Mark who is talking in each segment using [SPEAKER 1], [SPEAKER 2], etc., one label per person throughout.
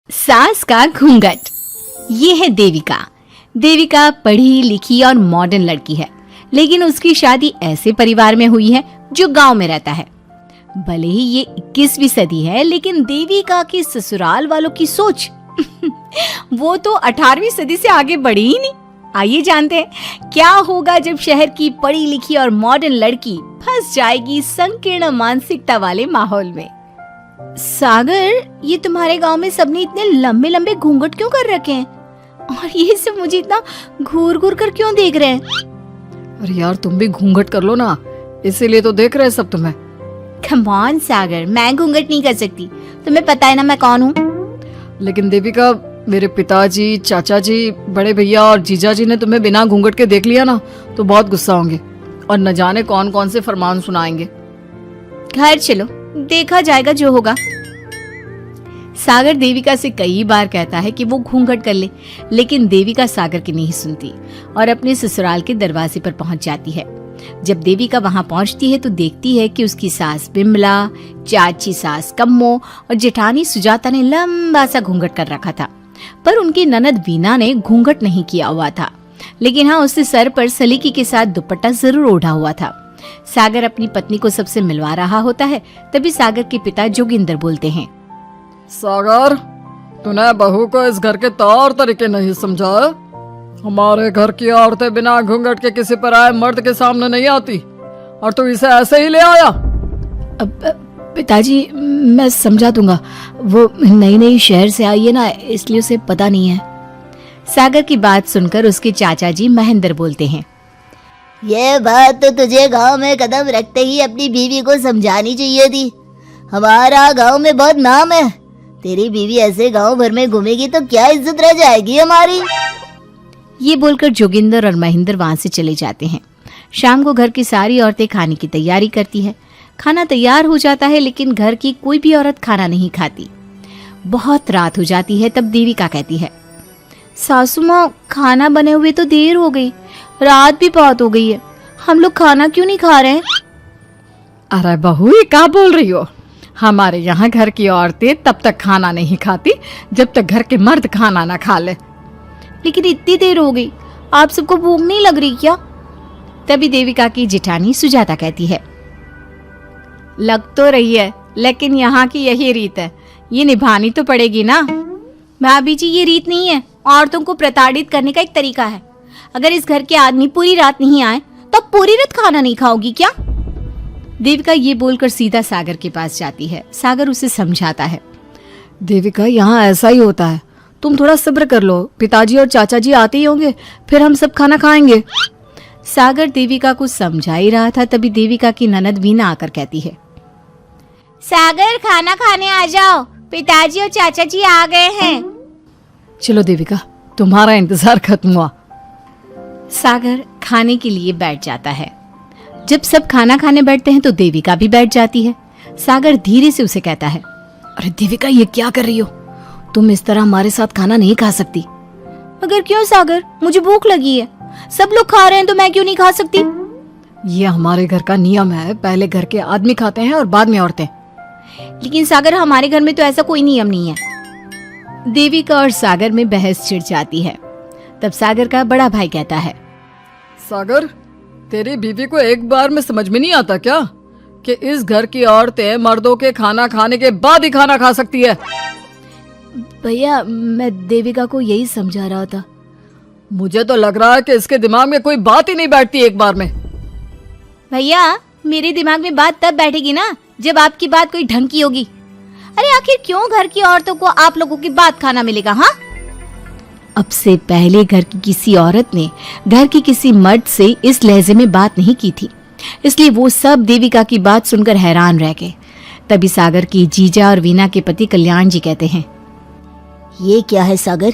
[SPEAKER 1] सास का घूंघट। ये है देविका। देविका पढ़ी लिखी और मॉडर्न लड़की है, लेकिन उसकी शादी ऐसे परिवार में हुई है जो गांव में रहता है। भले ही ये 21वीं सदी है, लेकिन देविका की ससुराल वालों की सोच वो तो 18वीं सदी से आगे बढ़ी ही नहीं। आइए जानते हैं क्या होगा जब शहर की पढ़ी लिखी और मॉडर्न लड़की फंस जाएगी संकीर्ण मानसिकता वाले माहौल में। सागर, ये तुम्हारे गांव में सबने इतने लंबे लंबे घूंघट क्यों कर रखे हैं? और ये सब मुझे इतना घूर घूर कर क्यों देख रहे हैं?
[SPEAKER 2] अरे यार, तुम भी घूंघट कर लो ना, इसीलिए तो देख रहे हैं सब तुम्हें।
[SPEAKER 1] कम ऑन सागर, मैं घूंघट नहीं कर सकती। तुम्हें पता है ना मैं कौन हूँ।
[SPEAKER 2] लेकिन देविका, मेरे पिताजी, चाचा जी, बड़े भैया और जीजा जी ने तुम्हें बिना घूंघट के देख लिया ना तो बहुत गुस्सा होंगे और न जाने कौन कौन से फरमान सुनाएंगे।
[SPEAKER 1] घर चलो, देखा जाएगा जो होगा। सागर देविका से कई बार कहता है कि वो घूंघट कर ले, लेकिन देविका सागर की नहीं सुनती और अपने ससुराल के दरवाजे पर पहुंच जाती है। जब देविका वहां पहुंचती है तो देखती है कि उसकी सास बिमला, चाची सास कम्मो और जेठानी सुजाता ने लंबा सा घूंघट कर रखा था, पर उनकी ननद वीना ने घूंघट नहीं किया हुआ था। लेकिन हाँ, उसने सर पर सलीकी के साथ दुपट्टा जरूर ओढ़ा हुआ था। सागर अपनी पत्नी को सबसे मिलवा रहा होता है, तभी सागर के पिता जोगिंदर बोलते हैं,
[SPEAKER 2] सागर, तूने बहू को इस घर के तौर तरीके नहीं समझा। हमारे घर की औरतें बिना घूंघट के किसी पर आए मर्द के सामने नहीं आती और तू इसे ऐसे ही ले आया।
[SPEAKER 1] पिताजी, मैं समझा दूंगा। वो नई नई शहर से आई है ना, इसलिए उसे पता नहीं है। सागर की बात सुनकर उसके चाचा जी महेंद्र बोलते हैं,
[SPEAKER 3] ये बात तो तुझे गांव में कदम रखते ही अपनी बीवी को समझानी चाहिए थी। हमारा गांव में बहुत नाम है। तेरी बीवी ऐसे गांव भर में घूमेगी तो क्या इज्जत रह जाएगी हमारी।
[SPEAKER 1] ये बोलकर जोगिंदर और महेंद्र वहां से चले जाते हैं। शाम को घर की सारी औरतें खाने की तैयारी करती है। खाना तैयार हो जाता है, लेकिन घर की कोई भी औरत खाना नहीं खाती। बहुत रात हो जाती है, तब देविका कहती है, सासू माँ, खाना बने हुए तो देर हो गई, रात भी बहुत हो गई है, हम लोग खाना क्यों नहीं खा रहे हैं?
[SPEAKER 2] अरे बहू, ये क्या बोल रही हो? हमारे यहाँ घर की औरतें तब तक खाना नहीं खाती जब तक घर के मर्द खाना ना खा ले।
[SPEAKER 1] लेकिन इतनी देर हो गई, आप सबको भूख नहीं लग रही क्या? तभी देविका की जेठानी सुजाता कहती है, लग तो रही है, लेकिन यहाँ की यही रीत है, ये निभानी तो पड़ेगी ना। भाभी जी, ये रीत नहीं है, औरतों को प्रताड़ित करने का एक तरीका है। अगर इस घर के आदमी पूरी रात नहीं आए तो पूरी रात खाना नहीं खाओगी क्या? देविका ये बोलकर सीधा सागर के पास जाती है। सागर उसे समझाता है,
[SPEAKER 2] देविका, यहाँ ऐसा ही होता है, तुम थोड़ा सब्र कर लो, पिताजी और चाचा जी आते ही होंगे, फिर हम सब खाना खाएंगे।
[SPEAKER 1] सागर देविका को समझा ही रहा था, तभी देविका की ननद वीना आकर कहती है, सागर, खाना खाने आ जाओ, पिताजी और चाचा जी आ गए हैं।
[SPEAKER 2] चलो देविका, तुम्हारा इंतजार खत्म हुआ।
[SPEAKER 1] सागर खाने के लिए बैठ जाता है। जब सब खाना खाने बैठते हैं तो देविका भी बैठ जाती है। सागर धीरे से उसे कहता है,
[SPEAKER 2] अरे देविका, ये क्या कर रही हो? तुम इस तरह हमारे साथ खाना नहीं खा सकती।
[SPEAKER 1] मगर क्यों सागर, मुझे भूख लगी है, सब लोग खा रहे हैं तो मैं क्यों नहीं खा सकती?
[SPEAKER 2] ये हमारे घर का नियम है, पहले घर के आदमी खाते हैं और बाद में औरतें।
[SPEAKER 1] लेकिन सागर, हमारे घर में तो ऐसा कोई नियम नहीं है। देविका और सागर में बहस छिड़ जाती है। तब सागर का बड़ा भाई कहता है,
[SPEAKER 2] सागर, तेरी बीवी को एक बार में समझ में नहीं आता क्या कि इस घर की औरतें मर्दों के खाना खाने के बाद ही खाना खा सकती है?
[SPEAKER 1] भैया, मैं देविका को यही समझा रहा था।
[SPEAKER 2] मुझे तो लग रहा है कि इसके दिमाग में कोई बात ही नहीं बैठती एक बार में।
[SPEAKER 1] भैया, मेरे दिमाग में बात तब बैठेगी ना जब आपकी बात कोई ढंग की होगी। अरे आखिर क्यों घर की औरतों को आप लोगों की बात खाना मिलेगा? हाँ, अब से पहले घर की किसी औरत ने घर की किसी मर्द से इस लहजे में बात नहीं की थी, इसलिए वो सब देविका की बात सुनकर हैरान रह गए। तभी सागर की जीजा और वीना के पति कल्याण जी कहते हैं,
[SPEAKER 3] ये क्या है सागर,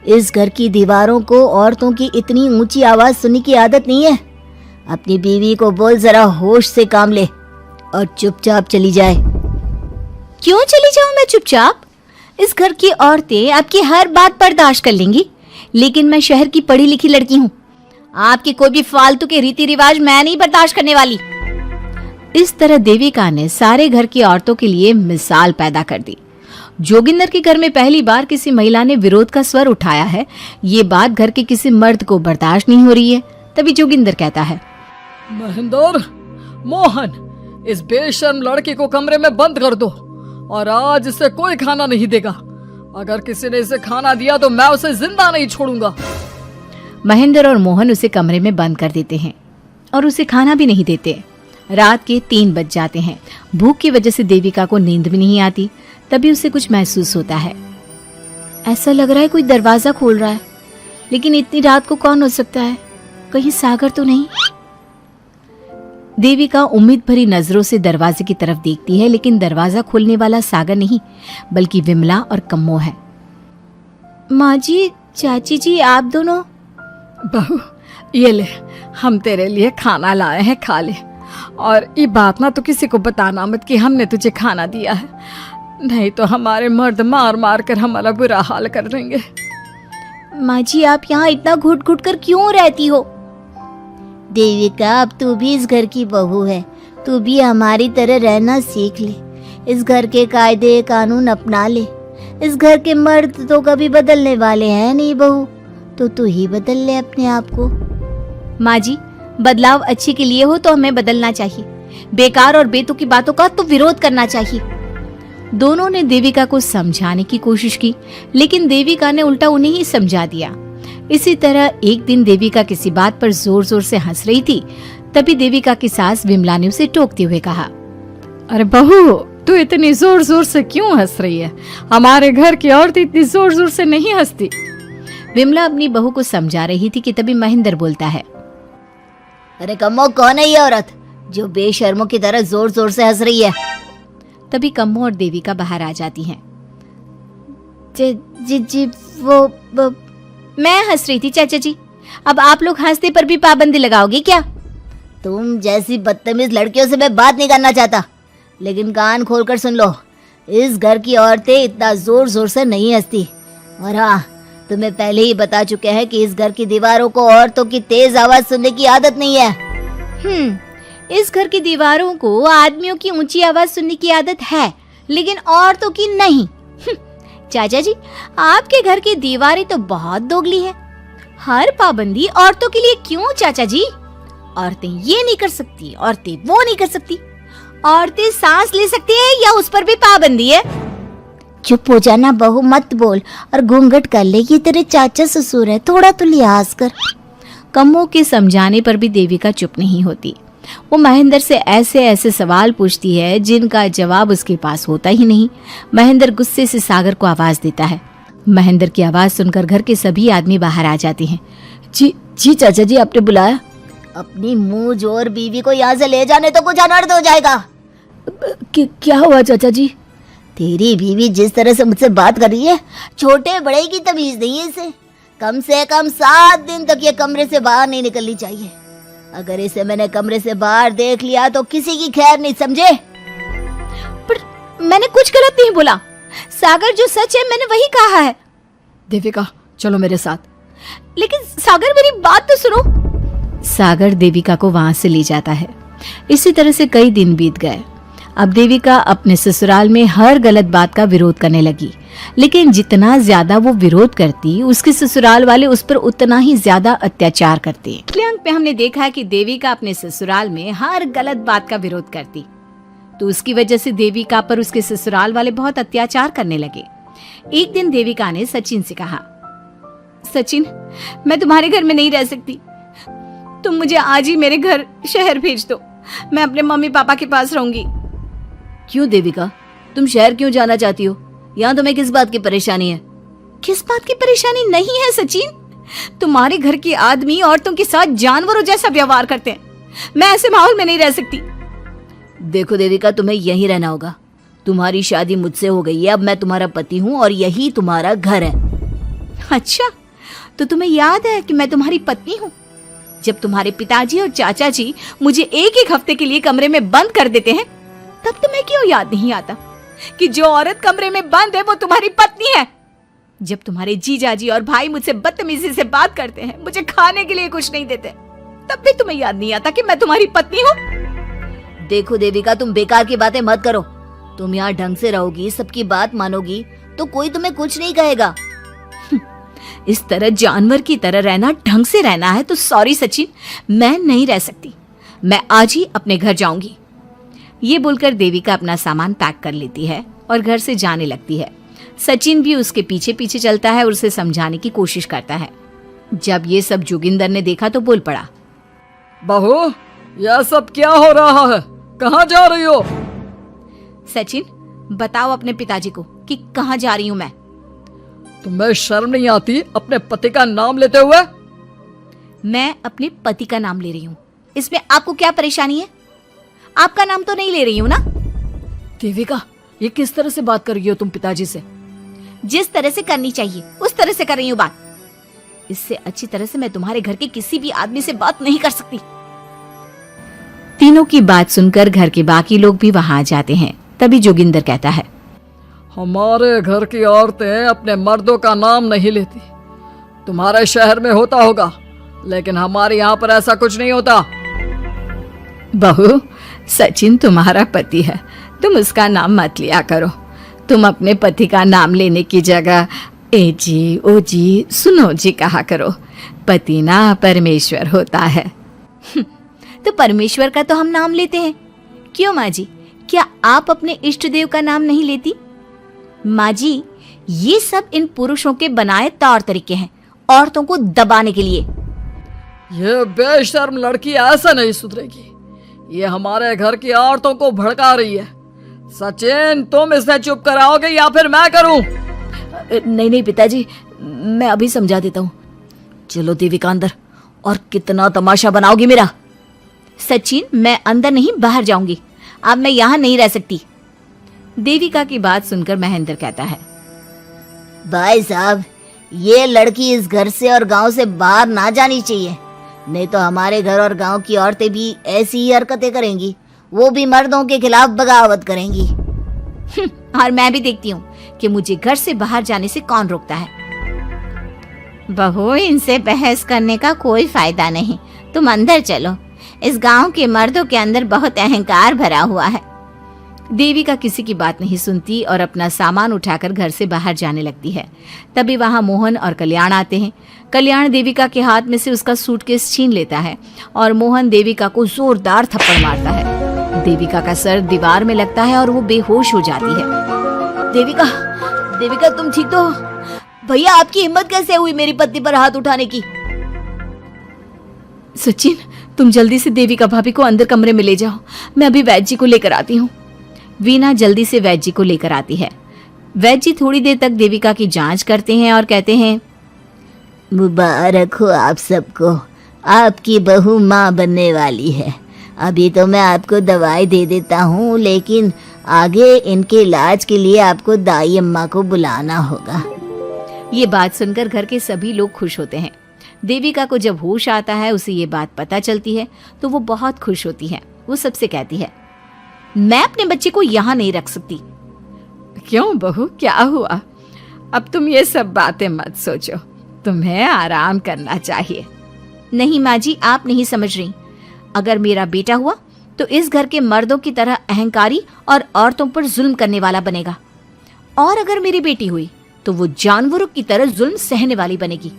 [SPEAKER 3] इस घर की दीवारों को औरतों की इतनी ऊंची आवाज सुनने की आदत नहीं है। अपनी बीवी को बोल जरा होश से काम ले और चुपचाप चली जाए।
[SPEAKER 1] क्यों चली जाऊं मैं चुपचाप? इस घर की औरतें आपकी हर बात बर्दाश्त कर लेंगी, लेकिन मैं शहर की पढ़ी लिखी लड़की हूँ। आपके कोई भी फालतू के रीति रिवाज मैं नहीं बर्दाश्त करने वाली। इस तरह देविका ने सारे घर की औरतों के लिए मिसाल पैदा कर दी जोगिंदर के घर में पहली बार किसी महिला ने विरोध का स्वर उठाया है, ये बात घर के किसी मर्द को बर्दाश्त नहीं हो रही है। तभी जोगिंदर कहता है,
[SPEAKER 2] महेंद्र, मोहन, इस बेशर्म लड़की को कमरे में बंद कर दो और आज इसे कोई खाना नहीं देगा। अगर किसी ने इसे खाना दिया तो मैं उसे जिंदा नहीं छोड़ूंगा।
[SPEAKER 1] महेंद्र और मोहन उसे कमरे में बंद कर देते हैं और उसे खाना भी नहीं देते। रात के 3 बज जाते हैं। भूख की वजह से देविका को नींद भी नहीं आती। तभी उसे कुछ महसूस होता है। ऐसा लग रहा है कोई दरवाजा खोल रहा है, लेकिन इतनी रात को कौन हो सकता है? कहीं सागर तो नहीं? देविका उम्मीद भरी नजरों से दरवाजे की तरफ देखती है, लेकिन दरवाजा खोलने वाला सागर नहीं बल्कि विमला और कम्मो है। माँ जी, चाची जी, आप दोनों?
[SPEAKER 2] बहू, ये ले, हम तेरे लिए खाना लाए हैं, खा ले। और ये बात ना तो किसी को बताना मत कि हमने तुझे खाना दिया है, नहीं तो हमारे मर्द मार मार कर हमारा बुरा हाल कर देंगे।
[SPEAKER 1] माँ जी, आप यहाँ इतना घुट घुट कर क्यों रहती हो?
[SPEAKER 3] देविका, अब तू भी इस घर की बहू है, तू भी हमारी तरह रहना सीख ले। इस घर के कायदे कानून अपना ले। इस घर के मर्द तो कभी बदलने वाले हैं नहीं बहू, तो तू ही बदल ले अपने आप को।
[SPEAKER 1] माँ जी, बदलाव अच्छे के लिए हो तो हमें बदलना चाहिए, बेकार और बेतुकी बातों का तो विरोध करना चाहिए। दोनों ने देविका को समझाने की कोशिश की, लेकिन देविका ने उल्टा उन्हें ही समझा दिया। इसी तरह एक दिन देविका किसी बात पर जोर जोर से हंस रही थी। तभी देविका की सास विमला ने उसे टोकते हुए कहा,
[SPEAKER 2] अरे बहू, तू इतनी जोर जोर से क्यों हंस रही है? हमारे घर की औरत इतनी जोर जोर से नहीं हंसती।
[SPEAKER 1] विमला अपनी बहू को समझा रही थी कि तभी महेंद्र बोलता है,
[SPEAKER 3] अरे कम्मो, कौन है ये औरत जो बेशर्मों की तरह जोर जोर से हंस रही है?
[SPEAKER 1] तभी कम्मो और देविका बाहर आ जाती हैं।
[SPEAKER 3] जी, वो
[SPEAKER 1] मैं हंस रही थी चाचा जी, अब आप लोग हंसने पर भी पाबंदी लगाओगे क्या?
[SPEAKER 3] तुम जैसी बदतमीज लड़कियों से मैं बात नहीं करना चाहता, लेकिन कान खोलकर सुन लो, इस घर की औरतें इतना जोर जोर से नहीं हंसती। और हाँ, तुम्हें पहले ही बता चुके हैं कि इस घर की दीवारों को औरतों की तेज आवाज सुनने की आदत नहीं है।
[SPEAKER 1] इस घर की दीवारों को आदमियों की ऊंची आवाज सुनने की आदत है, लेकिन औरतों की नहीं। चाचा जी, आपके घर की दीवारें तो बहुत दोगली है। हर पाबंदी औरतों के लिए क्यों चाचा जी? औरतें ये नहीं कर सकती, औरतें वो नहीं कर सकती, औरतें सांस ले सकती है या उस पर भी पाबंदी है?
[SPEAKER 3] चुप हो जाना बहू, मत बोल और घूंघट कर ले। ये तेरे चाचा ससुर है, थोड़ा तो लिहाज कर।
[SPEAKER 1] कम्मो के समझाने पर भी देविका चुप नहीं होती। वो महेंद्र से ऐसे ऐसे सवाल पूछती है जिनका जवाब उसके पास होता ही नहीं। महेंद्र गुस्से से सागर को आवाज देता है। महेंद्र की आवाज सुनकर घर के सभी आदमी बाहर आ जाते हैं।
[SPEAKER 3] जी चाचा जी, आपने बुलाया? अपनी मुंह जोर बीवी को यहाँ से ले जाने तो कुछ अनर्थ हो जाएगा।
[SPEAKER 1] क्या हुआ चाचा जी?
[SPEAKER 3] तेरी बीवी जिस तरह से मुझसे बात कर रही है, छोटे बड़े की तमीज नहीं है इसे। कम से कम 7 दिन तक ये कमरे से बाहर नहीं निकलनी चाहिए। अगर इसे मैंने कमरे से बाहर देख लिया तो किसी की खैर नहीं, समझे?
[SPEAKER 1] पर मैंने कुछ गलत नहीं बोला। सागर, जो सच है मैंने वही कहा है।
[SPEAKER 2] देविका, चलो मेरे साथ।
[SPEAKER 1] लेकिन सागर, मेरी बात तो सुनो। सागर देविका को वहां से ले जाता है। इसी तरह से कई दिन बीत गए। अब देविका अपने ससुराल में हर गलत बात का विरोध करने लगी, लेकिन जितना ज्यादा वो विरोध करती, उसके ससुराल वाले उस पर उतना ही ज्यादा अत्याचार करते। पिछले अंक में हमने देखा कि देविका अपने ससुराल में हर गलत बात का विरोध करती, तो उसकी वजह से देविका पर उसके ससुराल वाले बहुत अत्याचार करने लगे। एक दिन देविका ने सचिन से कहा, सचिन, मैं तुम्हारे घर में नहीं रह सकती, तुम मुझे आज ही मेरे घर शहर भेज दो, मैं अपने मम्मी पापा के पास रहूंगी।
[SPEAKER 3] क्यों देविका, तुम शहर क्यों जाना चाहती हो? यहाँ तुम्हें किस बात की परेशानी है?
[SPEAKER 1] किस बात की परेशानी नहीं है सचिन, तुम्हारे घर के आदमी औरतों के साथ जानवरों जैसा व्यवहार करते हैं। मैं ऐसे माहौल में नहीं रह सकती।
[SPEAKER 3] देखो देविका, तुम्हें यहीं रहना होगा। तुम्हारी शादी मुझसे हो गई है, अब मैं तुम्हारा पति हूँ और यही तुम्हारा घर है।
[SPEAKER 1] अच्छा, तो तुम्हें याद है कि मैं तुम्हारी पत्नी हूँ? जब तुम्हारे पिताजी और चाचा जी मुझे एक हफ्ते के लिए कमरे में बंद कर देते हैं, तब तुम्हें क्यों याद नहीं आता कि जो औरत कमरे में बंद है वो तुम्हारी पत्नी है? जब तुम्हारे जीजाजी और भाई मुझसे बदतमीजी से बात करते हैं, मुझे खाने के लिए कुछ नहीं देते, तब भी तुम्हें याद नहीं आता कि मैं तुम्हारी पत्नी हूँ?
[SPEAKER 3] देखो देविका, तुम बेकार की बातें मत करो। तुम यहाँ ढंग से रहोगी, सबकी बात मानोगी तो कोई तुम्हें कुछ नहीं कहेगा।
[SPEAKER 1] इस तरह जानवर की तरह रहना, ढंग से रहना है तो सॉरी सचिन, मैं नहीं रह सकती। मैं आज ही अपने घर जाऊंगी। ये बोलकर देविका अपना सामान पैक कर लेती है और घर से जाने लगती है। सचिन भी उसके पीछे पीछे चलता है और उसे समझाने की कोशिश करता है। जब ये सब जोगिंदर ने देखा तो बोल पड़ा,
[SPEAKER 2] बहू यह सब क्या हो रहा है? कहाँ जा रही हो?
[SPEAKER 1] सचिन बताओ अपने पिताजी को कि कहाँ जा रही हूँ मैं।
[SPEAKER 2] तुम्हें शर्म नहीं आती अपने पति का नाम लेते हुए?
[SPEAKER 1] मैं अपने पति का नाम ले रही हूँ, इसमें आपको क्या परेशानी है? आपका नाम तो नहीं ले रही हूँ ना।
[SPEAKER 2] देविका, ये किस तरह से बात कर रही हो तुम पिताजी से?
[SPEAKER 1] जिस तरह से करनी चाहिए उस तरह से कर रही हूँ बात। इससे अच्छी तरह से मैं तुम्हारे घर के किसी भी आदमी से बात नहीं कर सकती। तीनों की बात सुनकर घर के बाकी लोग भी वहां आ जाते हैं। तभी जोगिंदर कहता है,
[SPEAKER 2] हमारे घर की औरतें अपने मर्दों का नाम नहीं लेती। तुम्हारे शहर में होता होगा, लेकिन हमारे यहाँ पर ऐसा कुछ नहीं होता।
[SPEAKER 1] बहू, सचिन तुम्हारा पति है, तुम उसका नाम मत लिया करो। तुम अपने पति का नाम लेने की जगह ए जी, ओ जी, सुनो जी कहा करो। पति ना परमेश्वर होता है। तो परमेश्वर का तो हम नाम लेते हैं। क्यों माँ जी, क्या आप अपने इष्ट देव का नाम नहीं लेती? माँ जी, ये सब इन पुरुषों के बनाए तौर तरीके हैं, औरतों को दबाने के लिए।
[SPEAKER 2] ये बेशर्म लड़की ऐसा नहीं सुधरेगी। ये हमारे घर की औरतों को भड़का रही है। सचिन, तुम इसे चुप कराओगे या फिर मैं करूं?
[SPEAKER 1] नहीं नहीं पिताजी, मैं अभी समझा देता हूँ।
[SPEAKER 3] चलो देविका अंदर। और कितना तमाशा बनाओगी मेरा?
[SPEAKER 1] सचिन, मैं अंदर नहीं बाहर जाऊंगी। अब मैं यहाँ नहीं रह सकती। देविका की बात सुनकर महेंद्र कहता है,
[SPEAKER 3] भाई साहब, ये लड़की इस घर से और गांव से बाहर ना जानी चाहिए, नहीं तो हमारे घर और गांव की औरतें भी ऐसी ही हरकतें करेंगी। वो भी मर्दों के खिलाफ बगावत करेंगी।
[SPEAKER 1] और मैं भी देखती हूँ कि मुझे घर से बाहर जाने से कौन रोकता है। बहू, इनसे बहस करने का कोई फायदा नहीं। तुम अंदर चलो। इस गांव के मर्दों के अंदर बहुत अहंकार भरा हुआ है। देविका किसी की बात नहीं सुनती और अपना सामान उठाकर घर से बाहर जाने लगती है। तभी वहां मोहन और कल्याण आते हैं। कल्याण देविका के हाथ में से उसका सूटकेस छीन लेता है और मोहन देविका को जोरदार थप्पड़ मारता है। देविका का सर दीवार में लगता है और वो बेहोश हो जाती है।
[SPEAKER 3] देविका, देविका तुम ठीक तो हो? भैया, आपकी हिम्मत कैसे हुई मेरी पत्नी पर हाथ उठाने की?
[SPEAKER 1] सचिन, तुम जल्दी से देविका भाभी को अंदर कमरे में ले जाओ। मैं अभी वैद्य जी को लेकर आती हूँ। वीना जल्दी से वैद्य जी को लेकर आती है। वैद्य जी थोड़ी देर तक देविका की जांच करते हैं और कहते हैं,
[SPEAKER 3] मुबारक हो आप सबको, आपकी बहू माँ बनने वाली है। अभी तो मैं आपको दवाई दे देता हूँ, लेकिन आगे इनके इलाज के लिए आपको दाई अम्मा को बुलाना होगा।
[SPEAKER 1] ये बात सुनकर घर के सभी लोग खुश होते हैं। देविका को जब होश आता है, उसे ये बात पता चलती है तो वो बहुत खुश होती है। वो सबसे कहती है, मैं अपने बच्चे को यहाँ नहीं रख सकती। क्यों बहू, क्या हुआ? अब तुम ये सब बातें मत सोचो, तुम्हें आराम करना चाहिए। नहीं माँ जी, आप नहीं समझ रही। अगर मेरा बेटा हुआ तो इस घर के मर्दों की तरह अहंकारी और औरतों पर जुल्म करने वाला बनेगा, और अगर मेरी बेटी हुई तो वो जानवरों की तरह जुल्म सहने वाली बनेगी,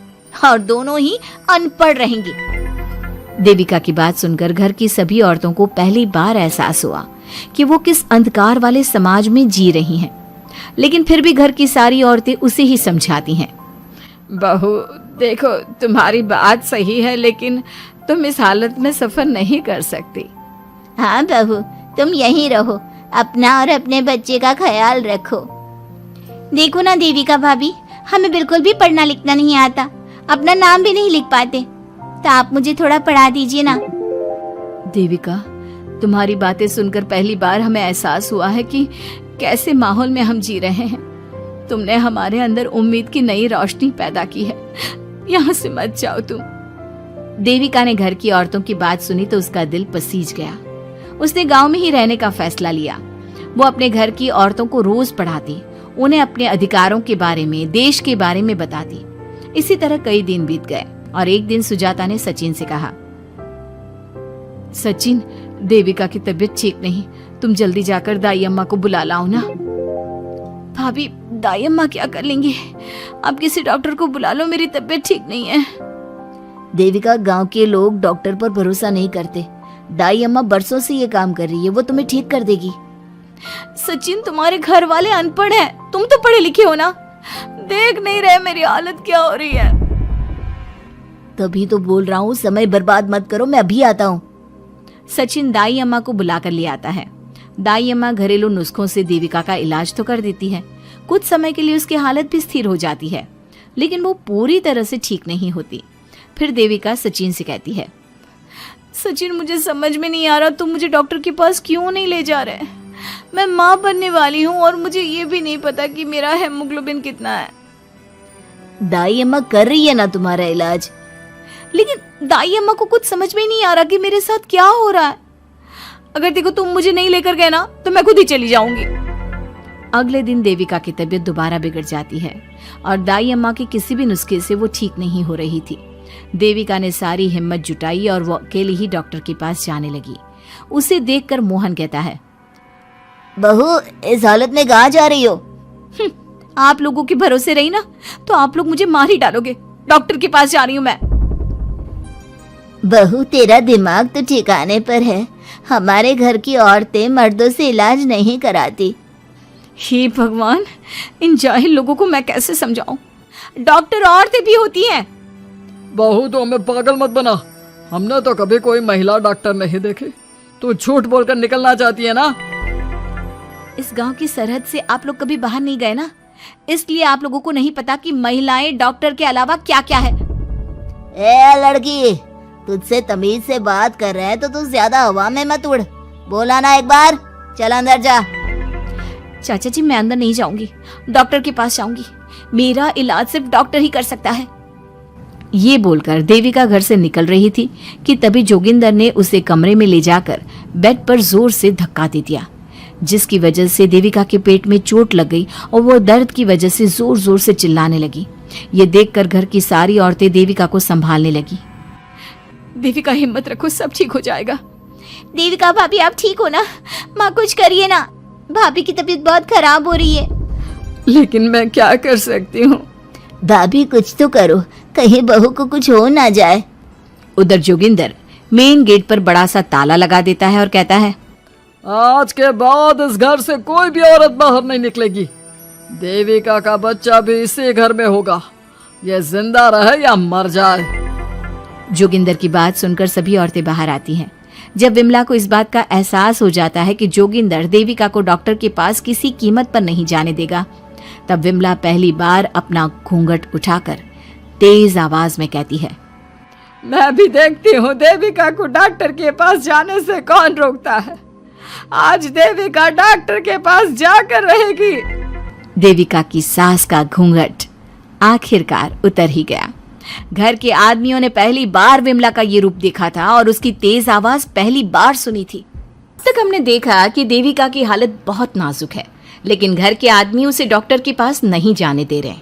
[SPEAKER 1] और दोनों ही अनपढ़ रहेंगी। देविका की बात सुनकर घर की सभी औरतों को पहली बार एहसास हुआ कि वो किस अंधकार वाले समाज में जी रही हैं। लेकिन फिर भी घर की सारी औरतें उसे ही समझाती हैं। बहू देखो, तुम्हारी बात सही है, लेकिन तुम इस हालत में सफर नहीं कर सकती।
[SPEAKER 3] हाँ बहू, तुम यहीं रहो, अपना और अपने बच्चे का ख्याल रखो। देखो ना देविका भाभी, हमें बिल्कुल भी पढ़ना लिखना नहीं आता, अपना नाम भी नहीं लिख पाते, तो आप मुझे थोड़ा पढ़ा दीजिए ना।
[SPEAKER 1] देविका, तुम्हारी बातें सुनकर पहली बार हमें एहसास हुआ है कि कैसे माहौल में हम जी रहे हैं। तुमने हमारे अंदर उम्मीद की नई रोशनी पैदा की है। यहाँ से मत जाओ तुम। देविका ने घर की औरतों की बात सुनी तो उसका दिल पसीज गया। उसने गांव में ही रहने का फैसला लिया। वो अपने घर की औरतों को रोज पढ़ाती, उन्हें अपने अधिकारों के बारे में, देश के बारे में बताती। इसी तरह कई दिन बीत गए और एक दिन सुजाता ने सचिन से कहा, सचिन, देविका की तबीयत ठीक नहीं, तुम जल्दी जाकर दाई अम्मा को बुला लाओ ना। भाभी, दाई अम्मा क्या कर लेंगी? आप किसी डॉक्टर को बुला लो, मेरी तबीयत ठीक नहीं है।
[SPEAKER 3] देविका, गांव के लोग डॉक्टर पर भरोसा नहीं करते। दाई अम्मा बरसों से ये काम कर रही है, वो तुम्हें ठीक कर देगी।
[SPEAKER 1] सचिन, तुम्हारे घर वाले अनपढ़ हैं, तुम तो पढ़े लिखे हो ना, देख नहीं रहे मेरी हालत क्या हो रही है।
[SPEAKER 3] तभी तो बोल रहा हूँ, समय बर्बाद मत करो, मैं अभी आता हूँ।
[SPEAKER 1] सचिन दाई अम्मा को बुलाकर ले आता है। दाई अम्मा घरेलू नुस्खों से देविका का इलाज तो कर देती है। कुछ समय के लिए उसकी हालत भी स्थिर हो जाती है, लेकिन वो पूरी तरह से ठीक नहीं होती। फिर देविका सचिन से कहती है, सचिन, मुझे समझ में नहीं आ रहा तुम मुझे डॉक्टर के पास क्यों नहीं ले जा रहे। मैं माँ बनने वाली हूँ और मुझे ये भी नहीं पता कि मेरा हेमोग्लोबिन कितना है।
[SPEAKER 3] दाई अम्मा कर रही है ना तुम्हारा इलाज।
[SPEAKER 1] लेकिन दाई अम्मा को कुछ समझ में ही नहीं आ रहा कि मेरे साथ क्या हो रहा है। अगर देखो तुम मुझे नहीं लेकर गए ना तो मैं खुद ही चली जाऊंगी। अगले दिन देविका की तबीयत दोबारा बिगड़ जाती है और दाई अम्मा के किसी भी नुस्खे से वो ठीक नहीं हो रही थी। देविका ने सारी हिम्मत जुटाई और वो अकेली ही डॉक्टर के पास जाने लगी। उसे देखकर मोहन कहता है,
[SPEAKER 3] बहू, इस हालत में कहाँ जा रही हो?
[SPEAKER 1] आप लोगों के भरोसे रही ना तो आप लोग मुझे मार ही डालोगे। डॉक्टर के पास जा रही हूँ मैं।
[SPEAKER 3] बहू, तेरा दिमाग तो ठिकाने पर है। हमारे घर की औरतें मर्दों से इलाज नहीं कराती।
[SPEAKER 1] हे भगवान, इन जाहिल लोगों को मैं कैसे समझाऊं? डॉक्टर औरतें भी होती हैं।
[SPEAKER 2] बहू, तो हमें पागल मत बना। हमने तो कभी कोई महिला डॉक्टर नहीं देखी। तू झूठ बोलकर निकलना चाहती है ना?
[SPEAKER 1] इस गांव की सरहद से आप लोग कभी बाहर नहीं गए ना, इसलिए आप लोगों को नहीं पता कि महिलाएं डॉक्टर के अलावा क्या क्या है।
[SPEAKER 3] ए लड़की, तुझसे तमीज से बात कर रहे हैं तो तू ज्यादा हवा में मत उड़। बोला ना एक बार, चल अंदर जा।
[SPEAKER 1] चाचा जी, मैं अंदर नहीं जाऊंगी, डॉक्टर के पास जाऊंगी। मेरा इलाज सिर्फ डॉक्टर ही कर सकता है। ये बोलकर देविका घर से निकल रही थी कि तभी जोगिंदर ने उसे कमरे में ले जाकर बेड पर जोर से धक्का दे दिया, जिसकी वजह से देविका के पेट में चोट लग गई और वो दर्द की वजह से जोर जोर से चिल्लाने लगी। ये देखकर घर की सारी औरतें देविका को संभालने लगी। देविका, हिम्मत रखो, सब ठीक हो जाएगा।
[SPEAKER 3] देविका भाभी, आप ठीक हो ना? माँ, कुछ करिए ना, भाभी की तबीयत बहुत खराब हो रही है।
[SPEAKER 1] लेकिन मैं क्या कर सकती हूँ?
[SPEAKER 3] भाभी, कुछ तो करो, कहीं बहू को कुछ हो ना जाए।
[SPEAKER 1] उधर जोगिंदर मेन गेट पर बड़ा सा ताला लगा देता है और कहता है,
[SPEAKER 2] आज के बाद इस घर से कोई भी औरत बाहर नहीं निकलेगी। देविका का बच्चा भी इसी घर में होगा, ये जिंदा रहे या मर जाए।
[SPEAKER 1] जोगिंदर की बात सुनकर सभी औरतें बाहर आती हैं। जब विमला को इस बात का एहसास हो जाता है कि जोगिंदर देविका को डॉक्टर के पास किसी कीमत पर नहीं जाने देगा, तब विमला पहली बार अपना घूंघट उठाकर तेज आवाज में कहती है,
[SPEAKER 4] मैं भी देखती हूँ देविका को डॉक्टर के पास जाने से कौन रोकता है। आज देविका डॉक्टर के पास जाकर रहेगी।
[SPEAKER 1] देविका की सास का घूंघट आखिरकार उतर ही गया। घर के आदमियों ने पहली बार विमला का ये रूप देखा था और उसकी तेज आवाज पहली बार सुनी थी। तक हमने देखा कि देविका की हालत बहुत नाजुक है, लेकिन घर के आदमी उसे डॉक्टर के पास नहीं जाने दे रहे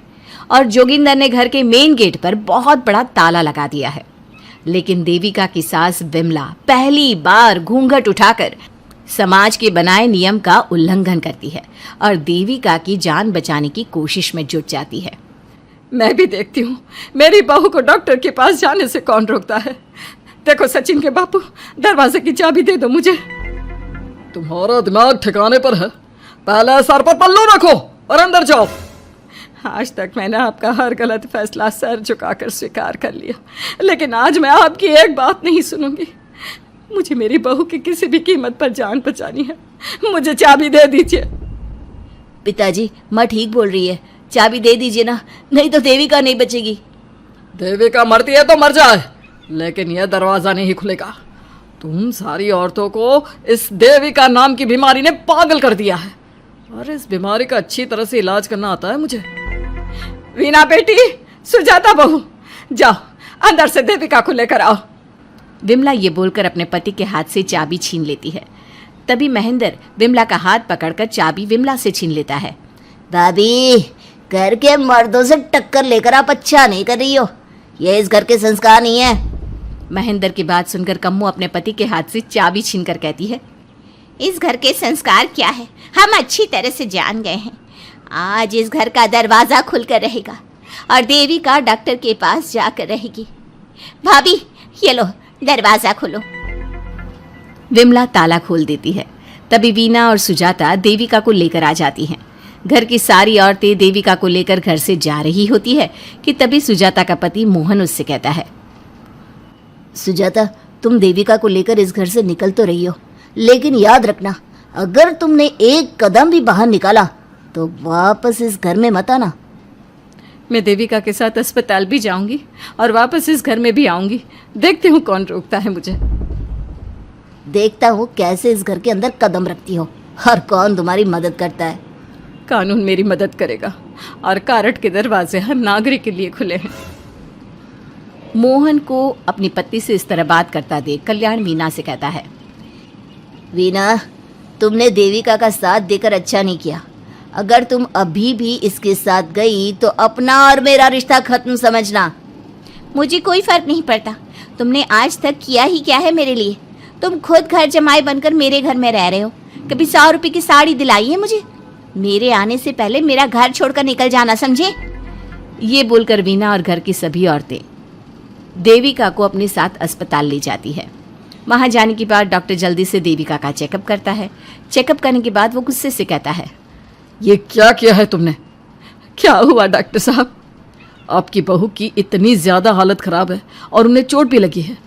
[SPEAKER 1] और जोगिंदर ने घर के मेन गेट पर बहुत बड़ा ताला लगा दिया है। लेकिन देविका की सास विमला पहली बार घूंघट उठाकर समाज के बनाए नियम का उल्लंघन करती है और देविका की जान बचाने की कोशिश में जुट जाती है।
[SPEAKER 4] मैं भी देखती हूँ मेरी बहू को डॉक्टर के पास जाने से कौन रोकता है। देखो सचिन के बापू, दरवाजे की चाबी दे दो मुझे।
[SPEAKER 2] तुम्हारा दिमाग ठिकाने पर है? पहले सर पर पल्लू रखो और अंदर जाओ।
[SPEAKER 4] आज तक मैंने आपका हर गलत फैसला सर झुकाकर स्वीकार कर लिया, लेकिन आज मैं आपकी एक बात नहीं सुनूंगी। मुझे मेरी बहू की किसी भी कीमत पर जान बचानी है। मुझे चाबी दे दीजिए।
[SPEAKER 3] पिताजी, माँ ठीक बोल रही है, चाबी दे दीजिए ना, नहीं तो देविका नहीं बचेगी।
[SPEAKER 2] देविका मरती है तो मर जाए, लेकिन यह दरवाजा नहीं खुलेगा। तुम सारी औरतों को इस देविका नाम की बीमारी ने पागल कर दिया है और इस बीमारी का अच्छी तरह से इलाज करना आता है मुझे।
[SPEAKER 4] वीना बेटी, सुजाता बहू, जाओ अंदर से देविका को लेकर आओ।
[SPEAKER 1] विमला ये बोलकर अपने पति के हाथ से चाबी छीन लेती है। तभी महेंद्र विमला का हाथ पकड़कर चाबी विमला से छीन लेता है।
[SPEAKER 3] भाभी, घर के मर्दों से टक्कर लेकर आप अच्छा नहीं कर रही हो, ये इस घर के संस्कार नहीं है।
[SPEAKER 1] महेंद्र की बात सुनकर कम्मू अपने पति के हाथ से चाबी छीनकर कहती है,
[SPEAKER 5] इस घर के संस्कार क्या है हम अच्छी तरह से जान गए हैं। आज इस घर का दरवाज़ा खुलकर रहेगा और देविका डॉक्टर के पास जाकर रहेगी। भाभी ये लो दरवाज़ा खोलो।
[SPEAKER 1] विमला ताला खोल देती है। तभी वीना और सुजाता देविका को लेकर आ जाती हैं। घर की सारी औरतें देविका को लेकर घर से जा रही होती है कि तभी सुजाता का पति मोहन उससे कहता है,
[SPEAKER 3] सुजाता, तुम देविका को लेकर इस घर से निकल तो रही हो, लेकिन याद रखना, अगर तुमने एक कदम भी बाहर निकाला तो वापस इस घर में मत आना।
[SPEAKER 4] मैं देविका के साथ अस्पताल भी जाऊंगी और वापस इस घर में भी आऊंगी। देखती हूँ कौन रोकता है मुझे।
[SPEAKER 3] देखता हूँ कैसे इस घर के अंदर कदम रखती हो और कौन तुम्हारी मदद करता है।
[SPEAKER 4] कानून मेरी मदद करेगा और कारट के दरवाजे हर नागरिक के लिए खुले हैं।
[SPEAKER 1] मोहन को अपनी पत्नी से इस तरह बात करता देख कल्याण वीना से कहता है,
[SPEAKER 3] वीना, तुमने देविका का साथ देकर अच्छा नहीं किया। अगर तुम अभी भी इसके साथ गई तो अपना और मेरा रिश्ता खत्म समझना।
[SPEAKER 5] मुझे कोई फर्क नहीं पड़ता। तुमने आज तक किया ही क्या है मेरे लिए। तुम खुद घर जमाई बनकर मेरे घर में रह रहे हो। कभी 100 रुपए की साड़ी दिलाई है मुझे। मेरे आने से पहले मेरा घर छोड़कर निकल जाना, समझे।
[SPEAKER 1] ये बोलकर वीना और घर की सभी औरतें देविका को अपने साथ अस्पताल ले जाती है। वहां जाने के बाद डॉक्टर जल्दी से देविका का चेकअप करता है। चेकअप करने के बाद वो गुस्से से कहता है,
[SPEAKER 2] ये क्या किया है तुमने? क्या हुआ डॉक्टर साहब? आपकी बहू की इतनी ज़्यादा हालत ख़राब है और उन्हें चोट भी लगी है,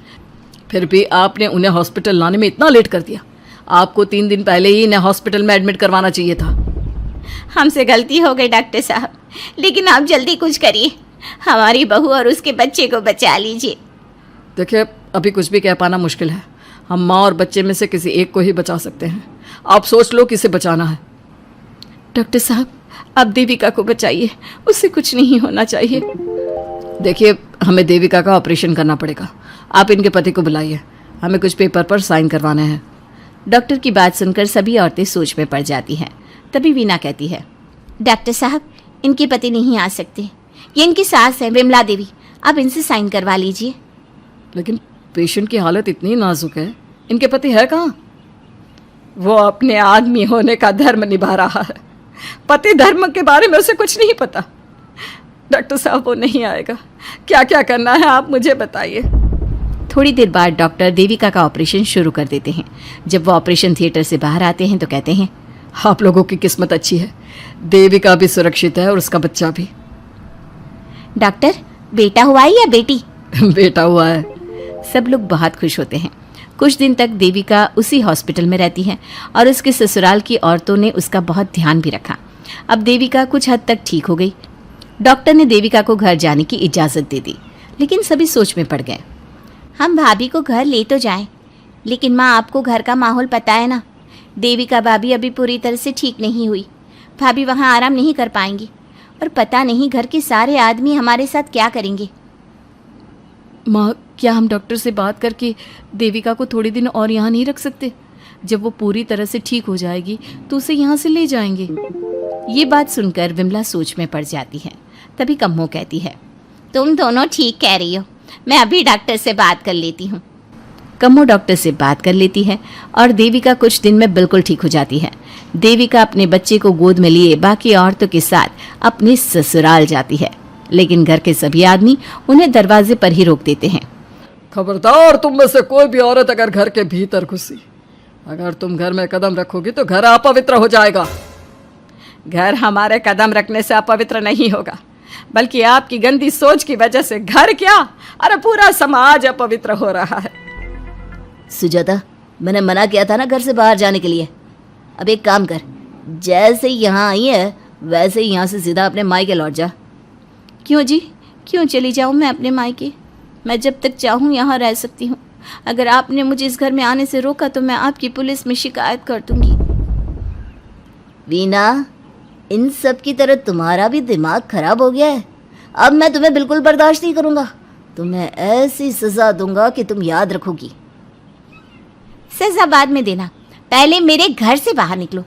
[SPEAKER 2] फिर भी आपने उन्हें हॉस्पिटल लाने में इतना लेट कर दिया। आपको 3 दिन पहले ही इन्हें हॉस्पिटल में एडमिट करवाना चाहिए था।
[SPEAKER 5] हमसे गलती हो गई डॉक्टर साहब, लेकिन आप जल्दी कुछ करिए। हमारी बहू और उसके बच्चे को बचा लीजिए।
[SPEAKER 2] देखिए, अभी कुछ भी कह पाना मुश्किल है। हम माँ और बच्चे में से किसी एक को ही बचा सकते हैं। आप सोच लो किसे बचाना है।
[SPEAKER 4] डॉक्टर साहब, आप देविका को बचाइए, उससे कुछ नहीं होना चाहिए।
[SPEAKER 2] देखिए, हमें देविका का ऑपरेशन करना पड़ेगा। आप इनके पति को बुलाइए, हमें कुछ पेपर पर साइन करवाने हैं।
[SPEAKER 1] डॉक्टर की बात सुनकर सभी औरतें सोच में पड़ जाती हैं। तभी वीना कहती है,
[SPEAKER 5] डॉक्टर साहब, इनके पति नहीं आ सकते। ये इनकी सास है विमला देवी, आप इनसे साइन करवा लीजिए।
[SPEAKER 2] लेकिन पेशेंट की हालत इतनी नाजुक है, इनके पति है कहाँ?
[SPEAKER 4] वो अपने आदमी होने का धर्म निभा रहा है। पति धर्म के बारे में उसे कुछ नहीं पता। डॉक्टर साहब, वो नहीं आएगा। क्या क्या करना है आप मुझे बताइए।
[SPEAKER 1] थोड़ी देर बाद डॉक्टर देविका का ऑपरेशन शुरू कर देते हैं। जब वो ऑपरेशन थिएटर से बाहर आते हैं तो कहते हैं,
[SPEAKER 2] आप लोगों की किस्मत अच्छी है, देविका भी सुरक्षित है और उसका बच्चा भी।
[SPEAKER 5] डॉक्टर, बेटा हुआ है या बेटी?
[SPEAKER 2] बेटा हुआ है।
[SPEAKER 1] सब लोग बहुत खुश होते हैं। कुछ दिन तक देविका उसी हॉस्पिटल में रहती है और उसके ससुराल की औरतों ने उसका बहुत ध्यान भी रखा। अब देविका कुछ हद तक ठीक हो गई। डॉक्टर ने देविका को घर जाने की इजाज़त दे दी, लेकिन सभी सोच में पड़ गए।
[SPEAKER 5] हम भाभी को घर ले तो जाएं, लेकिन माँ, आपको घर का माहौल पता है ना। देविका भाभी अभी पूरी तरह से ठीक नहीं हुई। भाभी वहाँ आराम नहीं कर पाएंगी और पता नहीं घर के सारे आदमी हमारे साथ क्या करेंगे।
[SPEAKER 1] माँ, क्या हम डॉक्टर से बात करके देविका को थोड़े दिन और यहाँ नहीं रख सकते? जब वो पूरी तरह से ठीक हो जाएगी तो उसे यहाँ से ले जाएंगे। ये बात सुनकर विमला सोच में पड़ जाती है। तभी कम्मो कहती है,
[SPEAKER 5] तुम दोनों ठीक कह रही हो, मैं अभी डॉक्टर से बात कर लेती हूँ।
[SPEAKER 1] कम्मो डॉक्टर से बात कर लेती है और देविका कुछ दिन में बिल्कुल ठीक हो जाती है। देविका अपने बच्चे को गोद में लिए बाकी औरतों के साथ अपने ससुराल जाती है, लेकिन घर के सभी आदमी उन्हें दरवाजे पर ही रोक देते हैं।
[SPEAKER 2] खबरदार, तुम में से कोई भी औरत अगर घर के भीतर घुसी, अगर तुम घर में कदम रखोगी तो घर अपवित्र हो जाएगा।
[SPEAKER 4] घर हमारे कदम रखने से अपवित्र नहीं होगा, बल्कि आपकी गंदी सोच की वजह से घर क्या, अरे पूरा समाज अपवित्र हो रहा है।
[SPEAKER 3] सुजाता, मैंने मना किया था ना घर से बाहर जाने के लिए। अब एक काम कर, जैसे यहाँ आई है वैसे ही यहाँ से सीधा अपने मायके लौट जा।
[SPEAKER 5] क्यों जी, क्यों चली जाऊँ मैं अपने मायके? मैं जब तक चाहूँ यहाँ रह सकती हूँ। अगर आपने मुझे इस घर में आने से रोका तो मैं आपकी पुलिस में शिकायत कर दूंगी।
[SPEAKER 3] वीना, इन सब की तरह तुम्हारा भी दिमाग खराब हो गया है। अब मैं तुम्हें बिल्कुल बर्दाश्त नहीं करूँगा। तुम्हें ऐसी सज़ा दूंगा कि तुम याद रखोगी।
[SPEAKER 5] सजा बाद में देना, पहले मेरे घर से बाहर निकलो।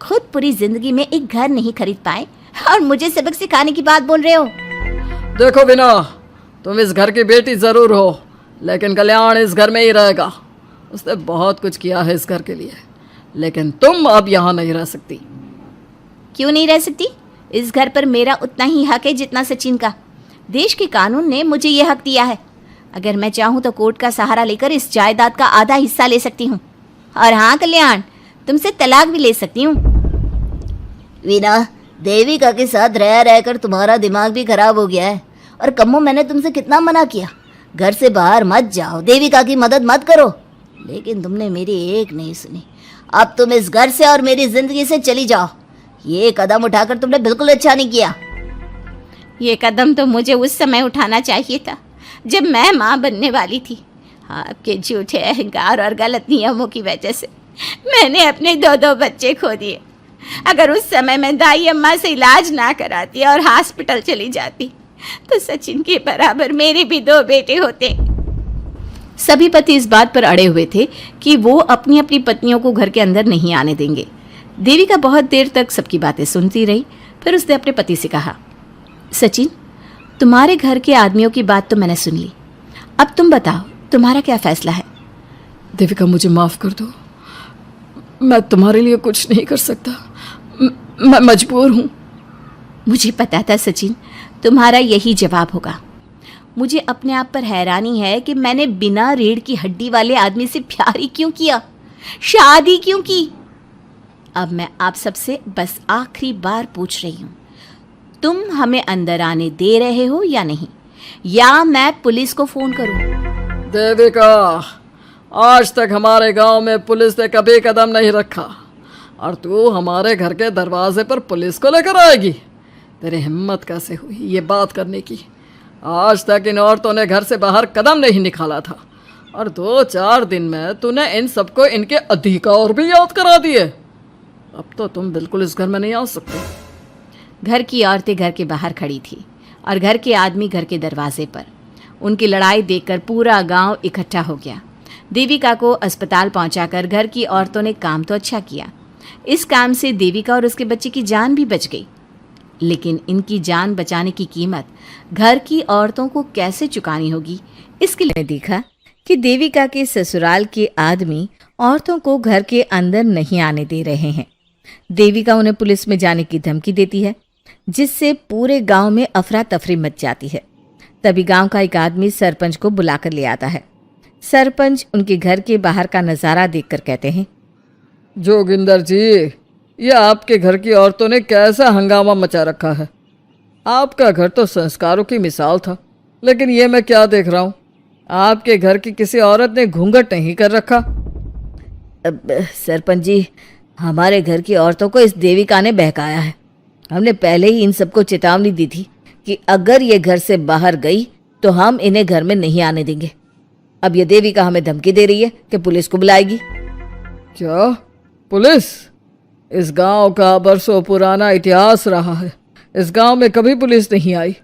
[SPEAKER 5] खुद पूरी जिंदगी में एक घर नहीं खरीद पाए और मुझे सबक सिखाने की बात बोल रहे हो।
[SPEAKER 2] देखो वीना, तुम इस घर की बेटी ज़रूर हो, लेकिन कल्याण इस घर में ही रहेगा। उसने बहुत कुछ किया है इस घर के लिए, लेकिन तुम अब यहाँ नहीं रह सकती।
[SPEAKER 5] क्यों नहीं रह सकती? इस घर पर मेरा उतना ही हक है जितना सचिन का। देश के कानून ने मुझे ये हक दिया है। अगर मैं चाहूँ तो कोर्ट का सहारा लेकर इस जायदाद का आधा हिस्सा ले सकती हूँ। और हाँ कल्याण, तुमसे तलाक भी ले सकती हूँ।
[SPEAKER 3] वीना, देविका के साथ रह रहकर तुम्हारा दिमाग भी खराब हो गया है। और कम्मो, मैंने तुमसे कितना मना किया, घर से बाहर मत जाओ, देविका की मदद मत करो, लेकिन तुमने मेरी एक नहीं सुनी। अब तुम इस घर से और मेरी जिंदगी से चली जाओ। ये कदम उठाकर तुमने बिल्कुल अच्छा नहीं किया।
[SPEAKER 5] ये कदम तो मुझे उस समय उठाना चाहिए था जब मैं माँ बनने वाली थी। आपके झूठे अहंकार और गलत नियमों की वजह से मैंने अपने 2 बच्चे खो दिए। अगर उस समय मैं दाई अम्मा से इलाज ना कराती और हॉस्पिटल चली जाती तो सचिन के बराबर मेरे भी 2 बेटे होते।
[SPEAKER 1] सभी पति इस बात पर अड़े हुए थे कि वो अपनी अपनी पत्नियों को घर के अंदर नहीं आने देंगे। देविका बहुत देर तक सबकी बातें सुनती रही। फिर उसने अपने पति से कहा, सचिन, तुम्हारे घर के आदमियों की बात तो मैंने सुन ली, अब तुम बताओ तुम्हारा क्या फैसला है?
[SPEAKER 2] देविका, मुझे माफ कर दो, मैं तुम्हारे लिए कुछ नहीं कर सकता, मैं मजबूर हूँ।
[SPEAKER 1] मुझे पता था सचिन, तुम्हारा यही जवाब होगा। मुझे अपने आप पर हैरानी है कि मैंने बिना रीढ़ की हड्डी वाले आदमी से प्यार ही क्यों किया, शादी क्यों की। अब मैं आप सबसे बस आखिरी बार पूछ रही हूँ, तुम हमें अंदर आने दे रहे हो या नहीं, या मैं पुलिस को फोन करूँ?
[SPEAKER 2] देविका, आज तक हमारे गांव में पुलिस ने कभी कदम नहीं रखा और तू हमारे घर के दरवाजे पर पुलिस को लेकर आएगी? तेरी हिम्मत कैसे हुई ये बात करने की? आज तक इन औरतों ने घर से बाहर कदम नहीं निकाला था और 2-4 दिन में तूने इन सबको इनके अधिकार भी याद करा दिए। अब तो तुम बिल्कुल इस घर में नहीं आ सकते।
[SPEAKER 1] घर की औरतें घर के बाहर खड़ी थी और घर के आदमी घर के दरवाजे पर। उनकी लड़ाई देखकर पूरा गांव इकट्ठा हो गया। देविका को अस्पताल पहुंचाकर घर की औरतों ने काम तो अच्छा किया। इस काम से देविका और उसके बच्चे की जान भी बच गई, लेकिन इनकी जान बचाने की कीमत घर की औरतों को कैसे चुकानी होगी, इसके लिए देखा कि देविका के ससुराल के आदमी औरतों को घर के अंदर नहीं आने दे रहे हैं। देविका उन्हें पुलिस में जाने की धमकी देती है, जिससे पूरे गांव में अफरा तफरी मच जाती है। तभी गांव का एक आदमी सरपंच को बुलाकर ले आता है। सरपंच उनके घर के बाहर का नज़ारा देखकर कहते हैं,
[SPEAKER 2] जोगिंदर जी, ये आपके घर की औरतों ने कैसा हंगामा मचा रखा है। आपका घर तो संस्कारों की मिसाल था, लेकिन ये मैं क्या देख रहा हूँ, आपके घर की किसी औरत ने घूंघट नहीं कर रखा।
[SPEAKER 3] सरपंच जी, हमारे घर की औरतों को इस देविका ने बहकाया है। हमने पहले ही इन सबको चेतावनी दी थी कि अगर ये घर से बाहर गई तो हम इन्हें घर में नहीं आने देंगे। अब ये देविका हमें धमकी दे रही है कि पुलिस को बुलाएगी।
[SPEAKER 2] क्या पुलिस? इस गांव का बरसों पुराना इतिहास रहा है। इस गांव में कभी पुलिस नहीं आई।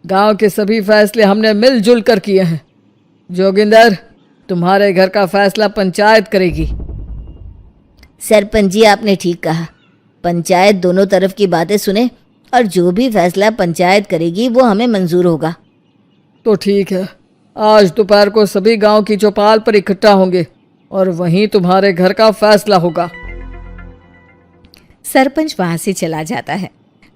[SPEAKER 2] गांव के सभी फैसले हमने मिलजुल कर किए हैं। जोगिंदर, तुम्हारे घर का फैसला पंचायत करेगी।
[SPEAKER 3] सरपंच जी, आपने ठीक कहा। पंचायत दोनों तरफ की बातें सुने और जो भी फैसला पंचायत करेगी वो हमें मंजूर होगा।
[SPEAKER 2] तो ठीक है, आज दोपहर को सभी गांव की चौपाल पर इकट्ठा होंगे और वहीं तुम्हारे घर का फैसला होगा।
[SPEAKER 1] सरपंच वहां से चला जाता है।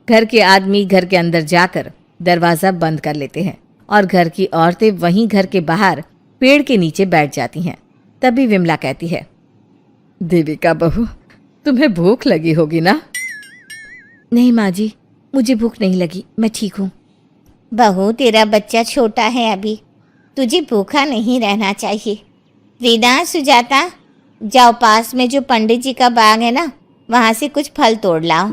[SPEAKER 1] घर के आदमी घर के अंदर जाकर दरवाज़ा बंद कर लेते हैं और घर की औरतें वहीं घर के बाहर पेड़ के नीचे बैठ जाती हैं। तभी विमला कहती है,
[SPEAKER 2] देविका बहू, तुम्हें भूख लगी होगी ना?
[SPEAKER 1] नहीं माँ जी, मुझे भूख नहीं लगी, मैं ठीक हूँ।
[SPEAKER 5] बहू, तेरा बच्चा छोटा है अभी, तुझे भूखा नहीं रहना चाहिए। वीना, सुजाता, जाओ पास में जो पंडित जी का बाग है ना, वहाँ से कुछ फल तोड़ लाओ।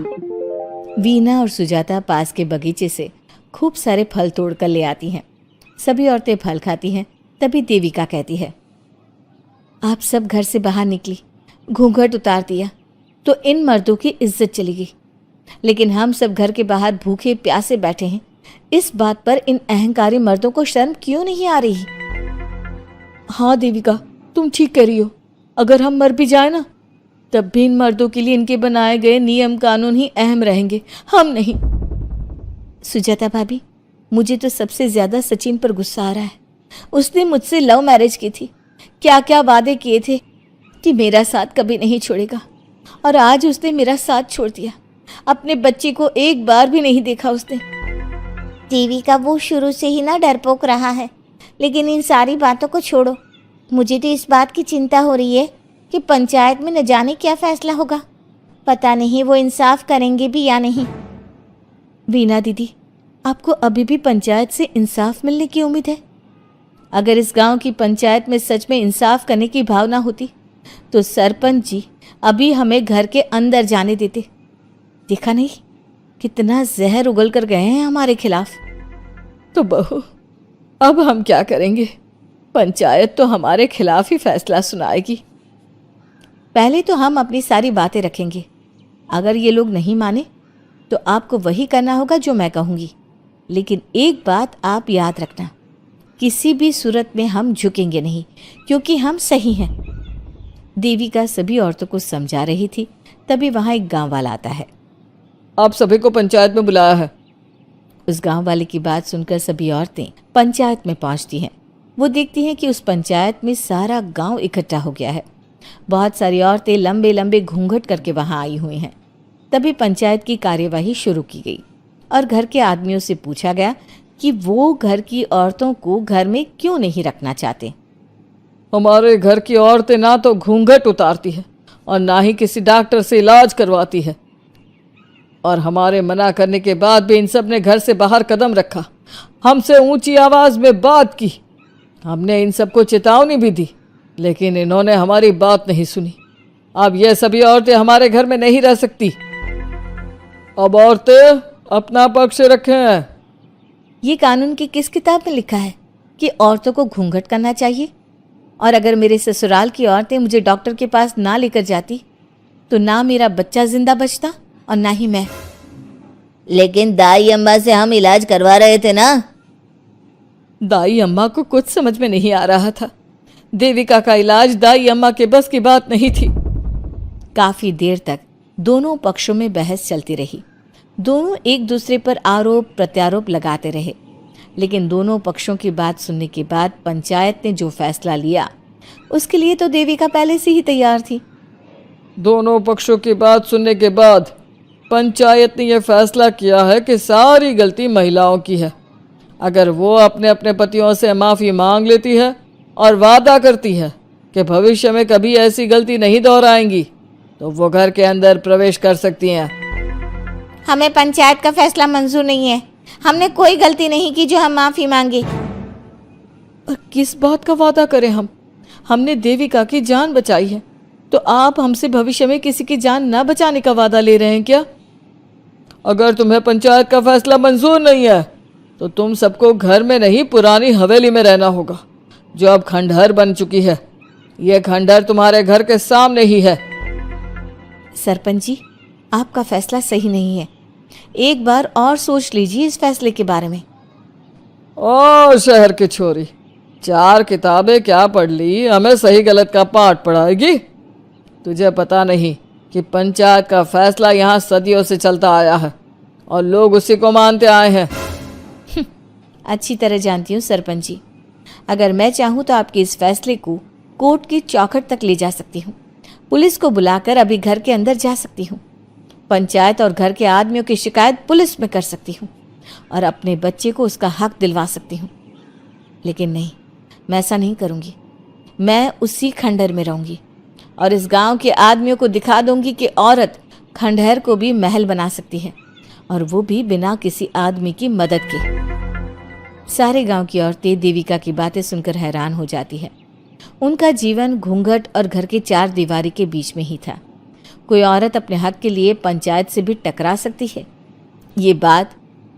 [SPEAKER 1] वीना और सुजाता पास के बगीचे से खूब सारे फल तोड़ कर ले आती हैं। सभी औरतें फल खाती हैं। तभी देविका कहती है, आप सब घर से बाहर निकली, घूंघट उतार दिया तो इन मर्दों की इज्जत चलेगी, लेकिन हम सब घर के बाहर भूखे प्यासे बैठे हैं। इस बात पर इन अहंकारी मर्दों को शर्म क्यों नहीं आ रही?
[SPEAKER 2] हाँ देविका, तुम ठीक कह रही हो। अगर हम मर भी जाए ना, तब भी इन मर्दों के लिए इनके बनाए गए नियम कानून ही अहम रहेंगे, हम नहीं।
[SPEAKER 1] सुजाता भाभी, मुझे तो सबसे ज़्यादा सचिन पर गुस्सा आ रहा है। उसने मुझसे लव मैरिज की थी, क्या क्या वादे किए थे कि मेरा साथ कभी नहीं छोड़ेगा,
[SPEAKER 5] और आज उसने मेरा साथ छोड़ दिया। अपने बच्चे को एक बार भी नहीं देखा उसने। देविका, वो शुरू से ही ना डरपोक रहा है, लेकिन इन सारी बातों को छोड़ो। मुझे तो इस बात की चिंता हो रही है कि पंचायत में न जाने क्या फैसला होगा। पता नहीं वो इंसाफ करेंगे भी या नहीं। वीना दीदी, आपको अभी भी पंचायत से इंसाफ मिलने की उम्मीद है? अगर इस गांव की पंचायत में सच में इंसाफ करने की भावना होती तो सरपंच जी अभी हमें घर के अंदर जाने देते। देखा नहीं कितना जहर उगल कर गए हैं हमारे खिलाफ।
[SPEAKER 4] तो बहू, अब हम क्या करेंगे? पंचायत तो हमारे खिलाफ ही फैसला सुनाएगी।
[SPEAKER 5] पहले तो हम अपनी सारी बातें रखेंगे। अगर ये लोग नहीं माने तो आपको वही करना होगा जो मैं कहूँगी। लेकिन एक बात आप याद रखना, किसी भी सूरत में हम झुकेंगे नहीं, क्योंकि हम सही हैं। देविका सभी औरतों को समझा रही थी, तभी वहाँ एक गांव वाला आता है।
[SPEAKER 2] आप सभी को पंचायत में बुलाया है।
[SPEAKER 5] उस गांव वाले की बात सुनकर सभी औरतें पंचायत में पहुंचती हैं। वो देखती हैं कि उस पंचायत में सारा गांव इकट्ठा हो गया है। बहुत सारी औरतें लंबे लंबे घूंघट करके वहां आई हुई हैं। तभी पंचायत की कार्यवाही शुरू की गई और घर के आदमियों से पूछा गया कि वो घर की औरतों को घर में क्यों नहीं रखना चाहते।
[SPEAKER 2] हमारे घर की औरतें ना तो घूंघट उतारती है और ना ही किसी डॉक्टर से इलाज करवाती है, और हमारे मना करने के बाद भी इन सब ने घर से बाहर कदम रखा, हमसे ऊंची आवाज में बात की। हमने इन सबको चेतावनी भी दी, लेकिन इन्होंने हमारी बात नहीं सुनी। अब ये सभी औरतें हमारे घर में नहीं रह सकती। अब औरतें अपना पक्ष रखें।
[SPEAKER 5] ये कानून की किस किताब में लिखा है कि औरतों को घूंघट करना चाहिए? और अगर मेरे ससुराल की औरतें मुझे डॉक्टर के पास ना लेकर जाती तो ना मेरा बच्चा जिंदा बचता और ना ही मैं।
[SPEAKER 3] लेकिन दाई अम्मा से हम इलाज करवा रहे थे ना।
[SPEAKER 4] दाई अम्मा को कुछ समझ में नहीं आ रहा था। देविका का इलाज दाई अम्मा के बस की बात नहीं थी।
[SPEAKER 5] काफी देर तक दोनों पक्षों में बहस चलती रही। दोनों एक दूसरे पर आरोप प्रत्यारोप लगाते रहे, लेकिन दोनों पक्षों की बात सुनने के बाद पंचायत ने जो फैसला लिया उसके लिए तो देविका पहले से ही तैयार थी।
[SPEAKER 2] दोनों पक्षों की बात सुनने के बाद पंचायत ने यह फैसला किया है कि सारी गलती महिलाओं की है। अगर वो अपने अपने पतियों से माफ़ी मांग लेती है और वादा करती है कि भविष्य में कभी ऐसी गलती नहीं दोहराएंगी, तो वो घर के अंदर प्रवेश कर सकती हैं।
[SPEAKER 5] हमें पंचायत का फैसला मंजूर नहीं है। हमने कोई गलती नहीं की जो हम माफी मांगे।
[SPEAKER 4] और किस बात का वादा करें हम? हमने देविका की जान बचाई है, तो आप हमसे भविष्य में किसी की जान न बचाने का वादा ले रहे हैं क्या?
[SPEAKER 2] अगर तुम्हें पंचायत का फैसला मंजूर नहीं है तो तुम सबको घर में नहीं पुरानी हवेली में रहना होगा, जो अब खंडहर बन चुकी है। यह खंडहर तुम्हारे घर के सामने ही है।
[SPEAKER 5] सरपंच जी, आपका फैसला सही नहीं है। एक बार और सोच लीजिए इस फैसले के बारे में।
[SPEAKER 2] ओ शहर की छोरी, 4 किताबें क्या पढ़ ली, हमें सही गलत का पाठ पढ़ाएगी? तुझे पता नहीं कि पंचायत का फैसला यहाँ सदियों से चलता आया है और लोग उसी को मानते आए हैं।
[SPEAKER 5] अच्छी तरह जानती हूँ सरपंच जी। अगर मैं चाहूँ तो आपके इस फैसले को कोर्ट की चौखट तक ले जा सकती हूँ। पुलिस को बुलाकर अभी घर के अंदर जा सकती हूँ। पंचायत और घर के आदमियों की शिकायत पुलिस में कर सकती हूँ और अपने बच्चे को उसका हक दिलवा सकती हूँ। लेकिन नहीं, मैं ऐसा नहीं करूँगी। मैं उसी खंडहर में रहूँगी और इस गांव के आदमियों को दिखा दूंगी कि औरत खंडहर को भी महल बना सकती है, और वो भी बिना किसी आदमी की मदद के। सारे गांव की औरतें देविका की बातें सुनकर हैरान हो जाती है। उनका जीवन घूंघट और घर के 4 दीवारी के बीच में ही था। कोई औरत अपने हक के लिए पंचायत से भी टकरा सकती है, ये बात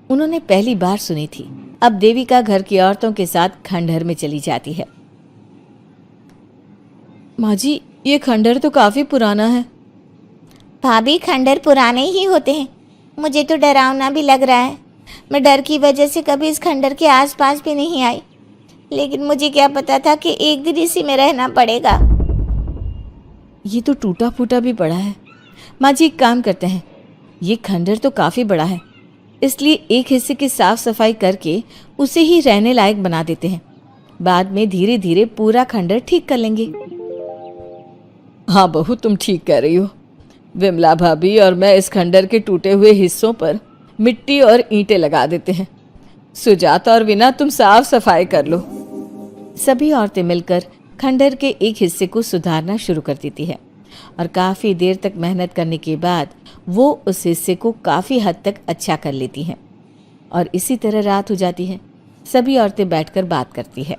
[SPEAKER 5] उन्होंने पहली बार सुनी थी। अब देविका घर की औरतों के साथ खंडहर में चली जाती है।
[SPEAKER 4] माँ जी, ये खंडहर तो काफी पुराना है।
[SPEAKER 5] भाभी, खंडहर पुराने ही होते हैं। मुझे तो डरावना भी लग रहा है। मैं डर की वजह से कभी इस खंडहर के आसपास भी नहीं आई, लेकिन मुझे क्या पता था कि एक दिन इसी में रहना पड़ेगा।
[SPEAKER 4] ये तो टूटा फूटा भी पड़ा है। माँ जी, एक काम करते हैं, ये खंडहर तो काफी बड़ा है, इसलिए एक हिस्से की साफ सफाई करके उसे ही रहने लायक बना देते हैं। बाद में धीरे धीरे पूरा खंडहर ठीक कर लेंगे।
[SPEAKER 2] हाँ बहू, तुम ठीक कह रही हो।
[SPEAKER 4] विमला भाभी और मैं इस खंडर के टूटे हुए हिस्सों पर मिट्टी और ईंटें लगा देते हैं। सुजाता और वीना तुम साफ सफाई कर लो। सभी औरतें मिलकर खंडर के एक हिस्से को सुधारना शुरू कर देती है और काफ़ी देर तक मेहनत करने के बाद वो उस हिस्से को काफ़ी हद तक अच्छा कर लेती हैं और इसी तरह रात हो जाती है। सभी औरतें बैठकर बात करती है।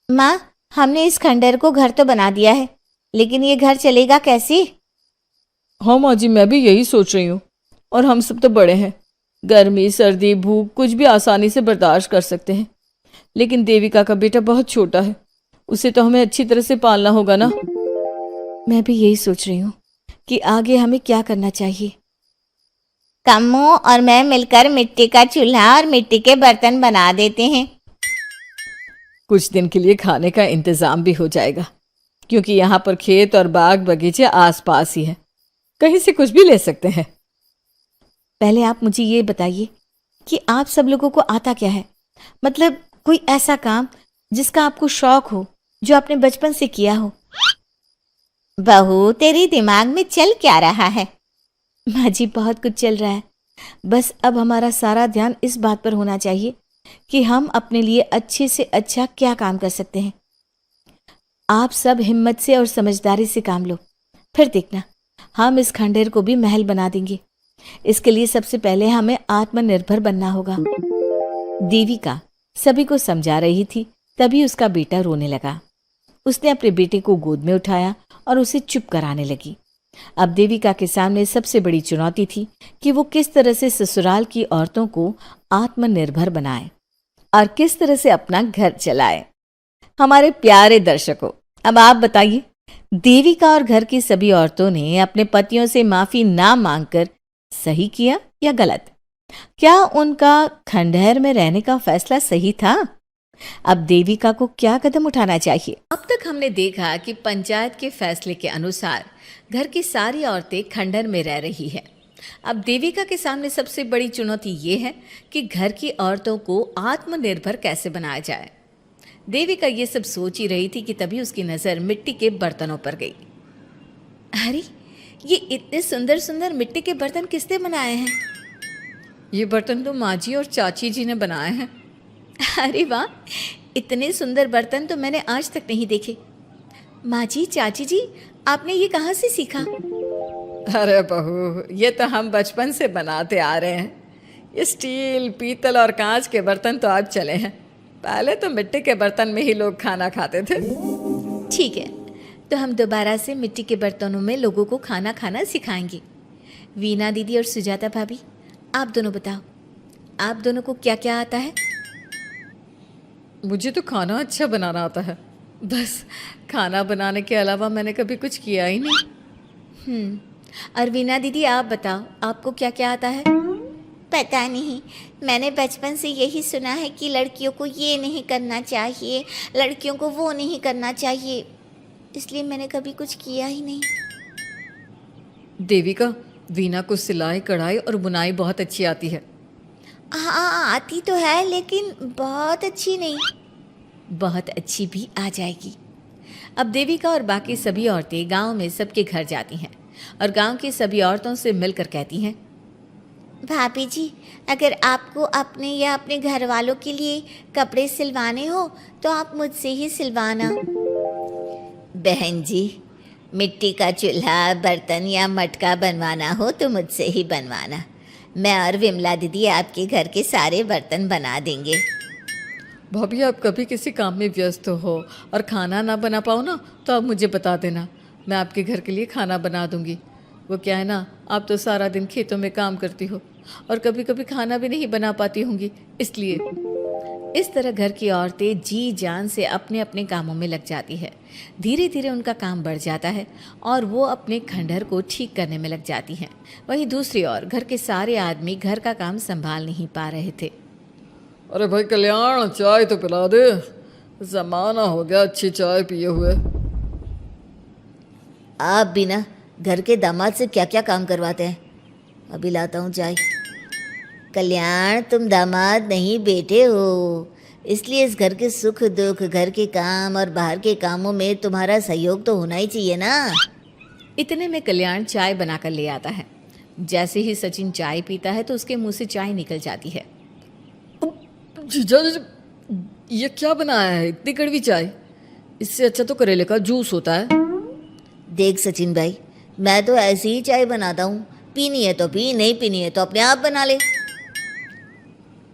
[SPEAKER 5] माँ, हमने इस खंडर को घर तो बना दिया है, लेकिन ये घर चलेगा कैसे?
[SPEAKER 4] हाँ माँ जी, मैं भी यही सोच रही हूँ। और हम सब तो बड़े हैं, गर्मी सर्दी भूख कुछ भी आसानी से बर्दाश्त कर सकते हैं, लेकिन देविका का बेटा बहुत छोटा है, उसे तो हमें अच्छी तरह से पालना होगा ना। मैं भी यही सोच रही हूँ कि आगे हमें क्या करना चाहिए।
[SPEAKER 5] कम्मू और मैं मिलकर मिट्टी का चूल्हा और मिट्टी के बर्तन बना देते हैं।
[SPEAKER 4] कुछ दिन के लिए खाने का इंतज़ाम भी हो जाएगा, क्योंकि यहाँ पर खेत और बाग बगीचे आसपास ही हैं, कहीं से कुछ भी ले सकते हैं। पहले आप मुझे ये बताइए कि आप सब लोगों को आता क्या है, मतलब कोई ऐसा काम जिसका आपको शौक हो, जो आपने बचपन से किया हो।
[SPEAKER 5] बहू, तेरे दिमाग में चल क्या रहा है?
[SPEAKER 4] माँ जी, बहुत कुछ चल रहा है, बस अब हमारा सारा ध्यान इस बात पर होना चाहिए कि हम अपने लिए अच्छे से अच्छा क्या काम कर सकते हैं। आप सब हिम्मत से और समझदारी से काम लो, फिर देखना हम इस खंडहर को भी महल बना देंगे। इसके लिए सबसे पहले हमें आत्मनिर्भर बनना होगा। देविका सभी को समझा रही थी, तभी उसका बेटा रोने लगा। उसने अपने बेटे को गोद में उठाया और उसे चुप कराने लगी। अब देविका के सामने सबसे बड़ी चुनौती थी कि वो किस तरह से ससुराल की औरतों को आत्मनिर्भर बनाए और किस तरह से अपना घर चलाए। हमारे प्यारे दर्शकों, अब आप बताइए, देविका और घर की सभी औरतों ने अपने पतियों से माफी ना मांगकर सही किया या गलत? क्या उनका खंडहर में रहने का फैसला सही था? अब देविका को क्या कदम उठाना चाहिए? अब तक हमने देखा कि पंचायत के फैसले के अनुसार घर की सारी औरतें खंडहर में रह रही है। अब देविका के सामने सबसे बड़ी चुनौती ये है कि घर की औरतों को आत्मनिर्भर कैसे बनाया जाए। देविका ये सब सोच ही रही थी कि तभी उसकी नज़र मिट्टी के बर्तनों पर गई। अरे, ये इतने सुंदर सुंदर मिट्टी के बर्तन किसने बनाए हैं? ये बर्तन तो माँ जी और चाची जी ने बनाए हैं। अरे वाह, इतने सुंदर बर्तन तो मैंने आज तक नहीं देखे। माँ जी, चाची जी, आपने ये कहाँ से सीखा? अरे बहू, ये तो हम बचपन से बनाते आ रहे हैं। ये स्टील, पीतल और कांच के बर्तन तो अब चले हैं, पहले तो मिट्टी के बर्तन में ही लोग खाना खाते थे। ठीक है, तो हम दोबारा से मिट्टी के बर्तनों में लोगों को खाना खाना सिखाएंगे। वीना दीदी और सुजाता भाभी, आप दोनों बताओ, आप दोनों को क्या क्या आता है? मुझे तो खाना अच्छा बनाना आता है, बस खाना बनाने के अलावा मैंने कभी कुछ किया ही नहीं। और वीना दीदी, आप बताओ, आपको क्या क्या आता है?
[SPEAKER 5] पता नहीं, मैंने बचपन से यही सुना है कि लड़कियों को ये नहीं करना चाहिए, लड़कियों को वो नहीं करना चाहिए, इसलिए मैंने कभी कुछ किया ही नहीं।
[SPEAKER 4] देविका, वीना को सिलाई, कढ़ाई और बुनाई बहुत अच्छी आती है।
[SPEAKER 5] हाँ, आती तो है, लेकिन बहुत अच्छी नहीं।
[SPEAKER 4] बहुत अच्छी भी आ जाएगी। अब देविका और बाकी सभी औरतें गांव में सबके घर जाती हैं और गांव की सभी औरतों से मिलकर कहती हैं,
[SPEAKER 5] भाभी जी, अगर आपको अपने या अपने घर वालों के लिए कपड़े सिलवाने हो तो आप मुझसे ही सिलवाना।
[SPEAKER 3] बहन जी, मिट्टी का चूल्हा, बर्तन या मटका बनवाना हो तो मुझसे ही बनवाना। मैं और विमला दीदी आपके घर के सारे बर्तन बना देंगे।
[SPEAKER 4] भाभी, आप कभी किसी काम में व्यस्त हो और खाना ना बना पाओ ना, तो आप मुझे बता देना, मैं आपके घर के लिए खाना बना दूंगी। वो क्या है ना, आप तो सारा दिन खेतों में काम करती हो और कभी कभी खाना भी नहीं बना पाती होंगी, इसलिए। इस तरह घर की औरतें जी जान से अपने अपने कामों में लग जाती है। धीरे धीरे उनका काम बढ़ जाता है और वो अपने खंडहर को ठीक करने में लग जाती हैं। वहीं दूसरी ओर घर के सारे आदमी घर का काम संभाल नहीं पा रहे थे।
[SPEAKER 2] अरे भाई कल्याण, चाय तो पिला दे, जमाना हो गया अच्छी चाय पिए हुए।
[SPEAKER 3] आप बिना घर के दामाद से क्या क्या काम करवाते हैं? अभी लाता हूँ चाय। कल्याण, तुम दामाद नहीं बेटे हो, इसलिए इस घर के सुख दुख, घर के काम और बाहर के कामों में तुम्हारा सहयोग तो होना ही चाहिए ना।
[SPEAKER 1] इतने में कल्याण चाय बनाकर ले आता है। जैसे ही सचिन चाय पीता है तो उसके मुंह से चाय निकल जाती है।
[SPEAKER 2] जीजा जी, ये क्या बनाया है? इतनी कड़वी चाय? इससे अच्छा तो करेले का जूस होता है।
[SPEAKER 3] देख सचिन भाई, मैं तो ऐसी ही चाय बनाता हूँ, पीनी है तो पी, नहीं पीनी है तो अपने आप बना ले।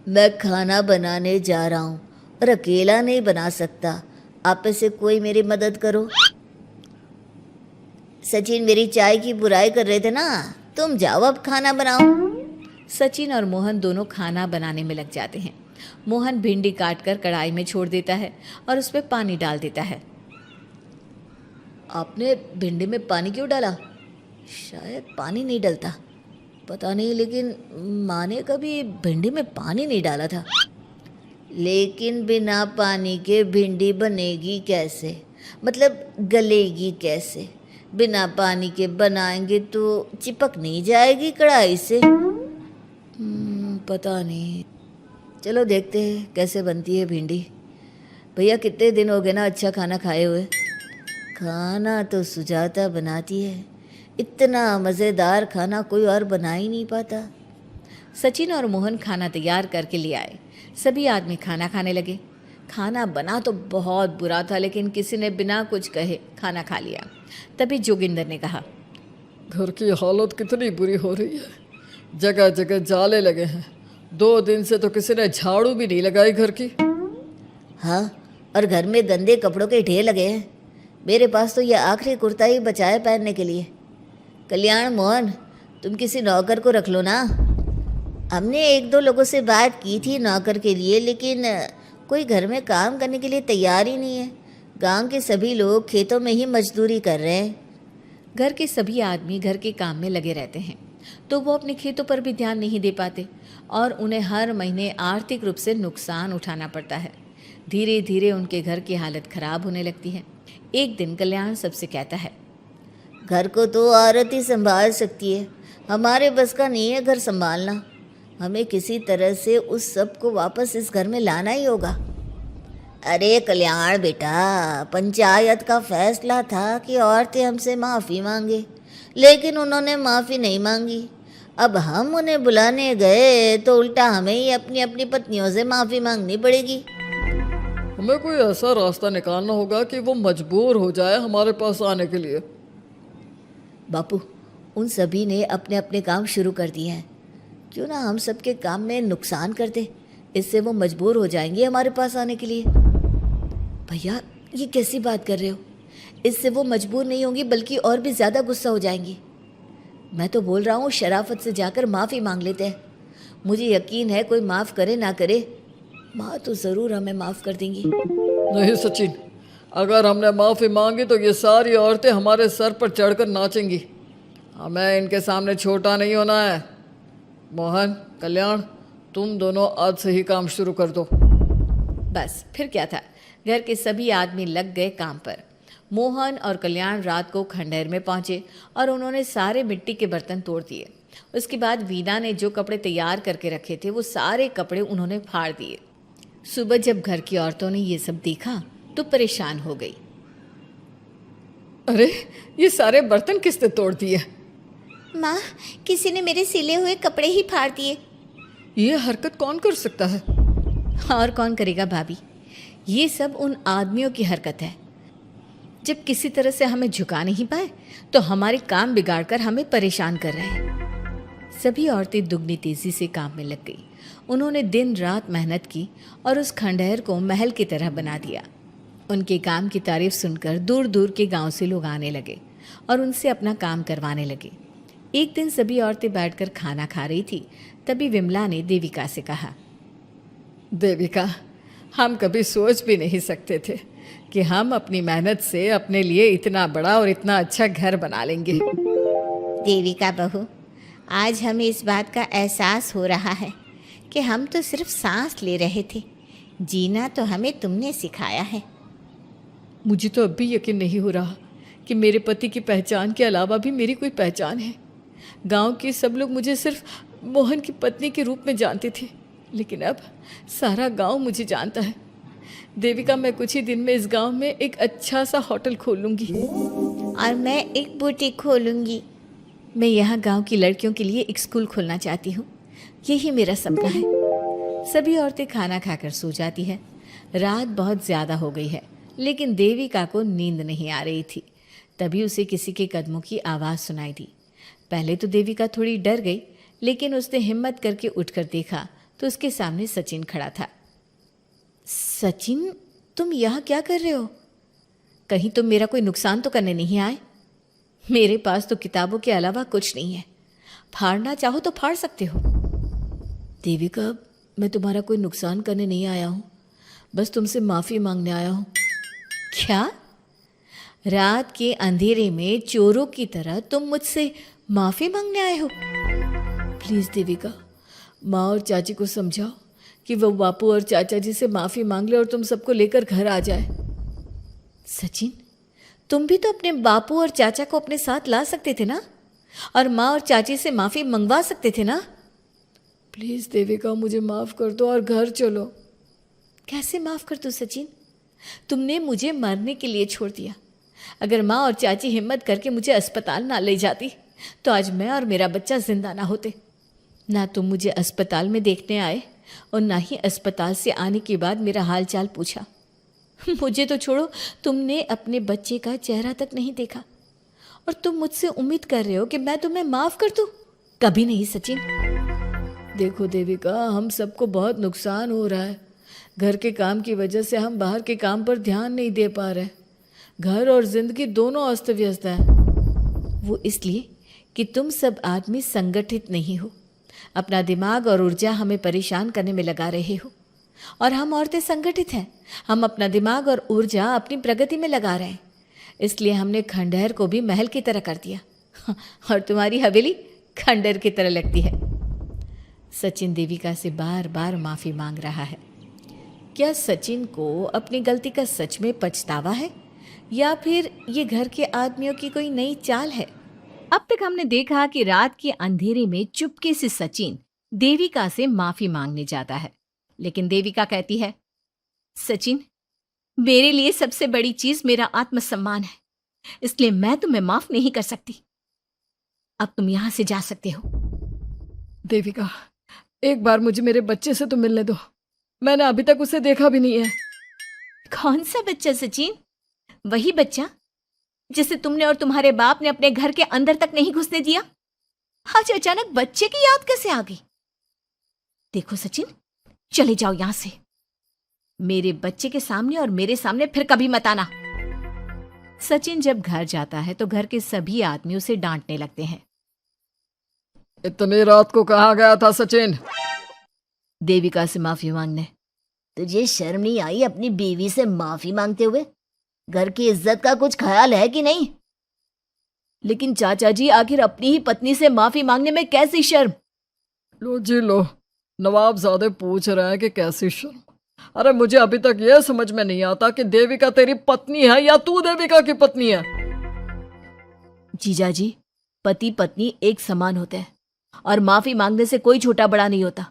[SPEAKER 3] मैं खाना बनाने जा रहा हूँ और अकेला नहीं बना सकता, आप में से कोई मेरी मदद करो। सचिन मेरी चाय की बुराई कर रहे थे ना, तुम जाओ अब खाना बनाओ।
[SPEAKER 1] सचिन और मोहन दोनों खाना बनाने में लग जाते हैं। मोहन भिंडी काटकर कढ़ाई में छोड़ देता है और उसमें पानी डाल देता है।
[SPEAKER 3] आपने भिंडी में पानी क्यों डाला? शायद पानी नहीं डलता, पता नहीं, लेकिन माँ ने कभी भिंडी में पानी नहीं डाला था। लेकिन बिना पानी के भिंडी बनेगी कैसे? मतलब गलेगी कैसे? बिना पानी के बनाएंगे तो चिपक नहीं जाएगी कढ़ाई से? पता नहीं, चलो देखते हैं कैसे बनती है भिंडी। भैया कितने दिन हो गए ना अच्छा खाना खाए हुए। खाना तो सुजाता बनाती है, इतना मज़ेदार खाना कोई और बना ही नहीं पाता।
[SPEAKER 1] सचिन और मोहन खाना तैयार करके ले आए। सभी आदमी खाना खाने लगे। खाना बना तो बहुत बुरा था, लेकिन किसी ने बिना कुछ कहे खाना खा लिया। तभी जोगिंदर ने कहा,
[SPEAKER 2] घर की हालत कितनी बुरी हो रही है, जगह जगह जाले लगे हैं। 2 दिन से तो किसी ने झाड़ू भी नहीं लगाई घर की।
[SPEAKER 3] हाँ, और घर में गंदे कपड़ों के ढेर लगे हैं। मेरे पास तो यह आखिरी कुर्ता ही बचा है पहनने के लिए। कल्याण, मोहन, तुम किसी नौकर को रख लो ना। हमने 1-2 लोगों से बात की थी नौकर के लिए, लेकिन कोई घर में काम करने के लिए तैयार ही नहीं है। गांव के सभी लोग खेतों में ही मजदूरी कर रहे हैं।
[SPEAKER 1] घर के सभी आदमी घर के काम में लगे रहते हैं, तो वो अपने खेतों पर भी ध्यान नहीं दे पाते और उन्हें हर महीने आर्थिक रूप से नुकसान उठाना पड़ता है। धीरे धीरे उनके घर की हालत खराब होने लगती है। एक दिन कल्याण सबसे कहता है,
[SPEAKER 3] घर को तो औरत ही संभाल सकती है, हमारे बस का नहीं है घर संभालना। हमें किसी तरह से उस सब को वापस इस घर में लाना ही होगा। अरे कल्याण बेटा, पंचायत का फैसला था कि औरतें हमसे माफ़ी मांगे, लेकिन उन्होंने माफ़ी नहीं मांगी। अब हम उन्हें बुलाने गए तो उल्टा हमें ही अपनी अपनी पत्नियों से माफ़ी मांगनी पड़ेगी।
[SPEAKER 2] हमें कोई ऐसा रास्ता निकालना होगा कि वो मजबूर हो जाए हमारे पास आने के लिए।
[SPEAKER 3] बापू, उन सभी ने अपने अपने काम शुरू कर दिए हैं, क्यों ना हम सबके काम में नुकसान कर दे, इससे वो मजबूर हो जाएंगे हमारे पास आने के लिए। भैया, ये कैसी बात कर रहे हो? इससे वो मजबूर नहीं होंगी बल्कि और भी ज़्यादा गुस्सा हो जाएंगी। मैं तो बोल रहा हूँ शराफत से जाकर माफ़ी मांग लेते हैं। मुझे यकीन है कोई माफ़ करे ना करे, माँ तो ज़रूर हमें माफ़ कर देंगी।
[SPEAKER 2] नहीं सचिन, अगर हमने माफ़ी मांगी तो ये सारी औरतें हमारे सर पर चढ़कर नाचेंगी। हमें इनके सामने छोटा नहीं होना है। मोहन, कल्याण, तुम दोनों आज से ही काम शुरू कर दो।
[SPEAKER 1] बस फिर क्या था, घर के सभी आदमी लग गए काम पर। मोहन और कल्याण रात को खंडहर में पहुंचे और उन्होंने सारे मिट्टी के बर्तन तोड़ दिए। उसके बाद वीना ने जो कपड़े तैयार करके रखे थे वो सारे कपड़े उन्होंने फाड़ दिए। सुबह जब घर की औरतों ने ये सब देखा तो परेशान हो गई।
[SPEAKER 2] अरे, ये सारे बर्तन किसने तोड़ दिए?
[SPEAKER 5] माँ, किसी ने मेरे सिले हुए कपड़े ही फाड़ दिए।
[SPEAKER 2] ये हरकत कौन कर सकता है?
[SPEAKER 1] और कौन करेगा भाभी, ये सब उन आदमियों की हरकत है। जब किसी तरह से हमें झुका नहीं पाए तो हमारे काम बिगाड़कर हमें परेशान कर रहे हैं। सभी औरतें दुगनी तेजी से काम में लग गई। उन्होंने दिन रात मेहनत की और उस खंडहर को महल की तरह बना दिया। उनके काम की तारीफ सुनकर दूर दूर के गांव से लोग आने लगे और उनसे अपना काम करवाने लगे। एक दिन सभी औरतें बैठकर खाना खा रही थी, तभी विमला ने देविका से कहा,
[SPEAKER 2] देविका, हम कभी सोच भी नहीं सकते थे कि हम अपनी मेहनत से अपने लिए इतना बड़ा और इतना अच्छा घर बना लेंगे।
[SPEAKER 5] देविका बहू, आज हमें इस बात का एहसास हो रहा है कि हम तो सिर्फ सांस ले रहे थे, जीना तो हमें तुमने सिखाया है।
[SPEAKER 2] मुझे तो अब भी यकीन नहीं हो रहा कि मेरे पति की पहचान के अलावा भी मेरी कोई पहचान है। गांव के सब लोग मुझे सिर्फ मोहन की पत्नी के रूप में जानते थे, लेकिन अब सारा गांव मुझे जानता है।
[SPEAKER 4] देविका, मैं कुछ ही दिन में इस गांव में एक अच्छा सा होटल खोलूंगी
[SPEAKER 5] और मैं एक बुटीक खोलूंगी।
[SPEAKER 1] मैं यहाँ गांव की लड़कियों के लिए एक स्कूल खोलना चाहती हूँ। यही मेरा सपना है। सभी औरतें खाना खाकर सो जाती है। रात बहुत ज़्यादा हो गई है, लेकिन देविका को नींद नहीं आ रही थी। तभी उसे किसी के कदमों की आवाज़ सुनाई दी। पहले तो देविका थोड़ी डर गई, लेकिन उसने हिम्मत करके उठकर देखा तो उसके सामने सचिन खड़ा था। सचिन, तुम यहाँ क्या कर रहे हो? कहीं तुम मेरा कोई नुकसान तो करने नहीं आए? मेरे पास तो किताबों के अलावा कुछ नहीं है। फाड़ना चाहो तो फाड़ सकते हो। देविका, मैं तुम्हारा कोई नुकसान करने नहीं आया हूँ, बस तुमसे माफ़ी मांगने आया हूँ। क्या? रात के अंधेरे में चोरों की तरह तुम मुझसे माफ़ी मांगने आए हो? प्लीज़ देविका, माँ और चाची को समझाओ कि वो बापू और चाचा जी से माफ़ी मांग ले और तुम सबको लेकर घर आ जाए। सचिन, तुम भी तो अपने बापू और चाचा को अपने साथ ला सकते थे ना, और माँ और चाची से माफ़ी मंगवा सकते थे ना। प्लीज़ देविका, मुझे माफ़ कर दो और घर चलो। कैसे माफ़ कर दो सचिन? तुमने मुझे मरने के लिए छोड़ दिया। अगर माँ और चाची हिम्मत करके मुझे अस्पताल ना ले जाती तो आज मैं और मेरा बच्चा जिंदा ना होते। ना तुम मुझे अस्पताल में देखने आए और ना ही अस्पताल से आने के बाद मेरा हाल चाल पूछा। मुझे तो छोड़ो, तुमने अपने बच्चे का चेहरा तक नहीं देखा, और तुम मुझसे उम्मीद कर रहे हो कि मैं तुम्हें माफ़ कर दूं? कभी नहीं सचिन। देखो देविका, हम सबको बहुत नुकसान हो रहा है। घर के काम की वजह से हम बाहर के काम पर ध्यान नहीं दे पा रहे। घर और जिंदगी दोनों अस्त व्यस्त है। वो इसलिए कि तुम सब आदमी संगठित नहीं हो। अपना दिमाग और ऊर्जा हमें परेशान करने में लगा रहे हो, और हम औरतें संगठित हैं। हम अपना दिमाग और ऊर्जा अपनी प्रगति में लगा रहे हैं। इसलिए हमने खंडहर को भी महल की तरह कर दिया, और तुम्हारी हवेली खंडहर की तरह लगती है। सचिन देविका से बार बार माफ़ी मांग रहा है। क्या सचिन को अपनी गलती का सच में पछतावा है, या फिर ये घर के आदमियों की कोई नई चाल है? अब तक हमने देखा कि रात के अंधेरे में चुपके से सचिन देविका से माफ़ी मांगने जाता है, लेकिन देविका कहती है, सचिन, मेरे लिए सबसे बड़ी चीज़ मेरा आत्मसम्मान है, इसलिए मैं तुम्हें माफ़ नहीं कर सकती। अब तुम यहाँ से जा सकते हो।
[SPEAKER 2] देविका, एक बार मुझे मेरे बच्चे से तो मिलने दो। मैंने अभी तक उसे देखा भी नहीं है।
[SPEAKER 1] कौन सा बच्चा सचिन? वही बच्चा जिसे तुमने और तुम्हारे बाप ने अपने घर के अंदर तक नहीं घुसने दिया। आज अचानक बच्चे की याद कैसे आ गई? देखो सचिन, चले जाओ यहां से। मेरे बच्चे के सामने और मेरे सामने फिर कभी मत आना। सचिन जब घर जाता है तो घर के सभी आदमी उसे डांटने लगते हैं।
[SPEAKER 2] इतनी रात को कहाँ गया था सचिन?
[SPEAKER 1] देविका से माफी मांगने।
[SPEAKER 3] तुझे शर्म नहीं आई अपनी बीवी से माफी मांगते हुए? घर की इज्जत का कुछ ख्याल है कि नहीं?
[SPEAKER 1] लेकिन चाचा जी, आखिर अपनी ही पत्नी से माफी मांगने में कैसी शर्म?
[SPEAKER 2] लो जी लो, नवाबजादे पूछ रहे हैं कि कैसी शर्म। अरे मुझे अभी तक यह समझ में नहीं आता कि देविका तेरी पत्नी है या तू देविका की पत्नी है।
[SPEAKER 1] जीजा जी, पति पत्नी एक समान होते हैं, और माफी मांगने से कोई छोटा बड़ा नहीं होता।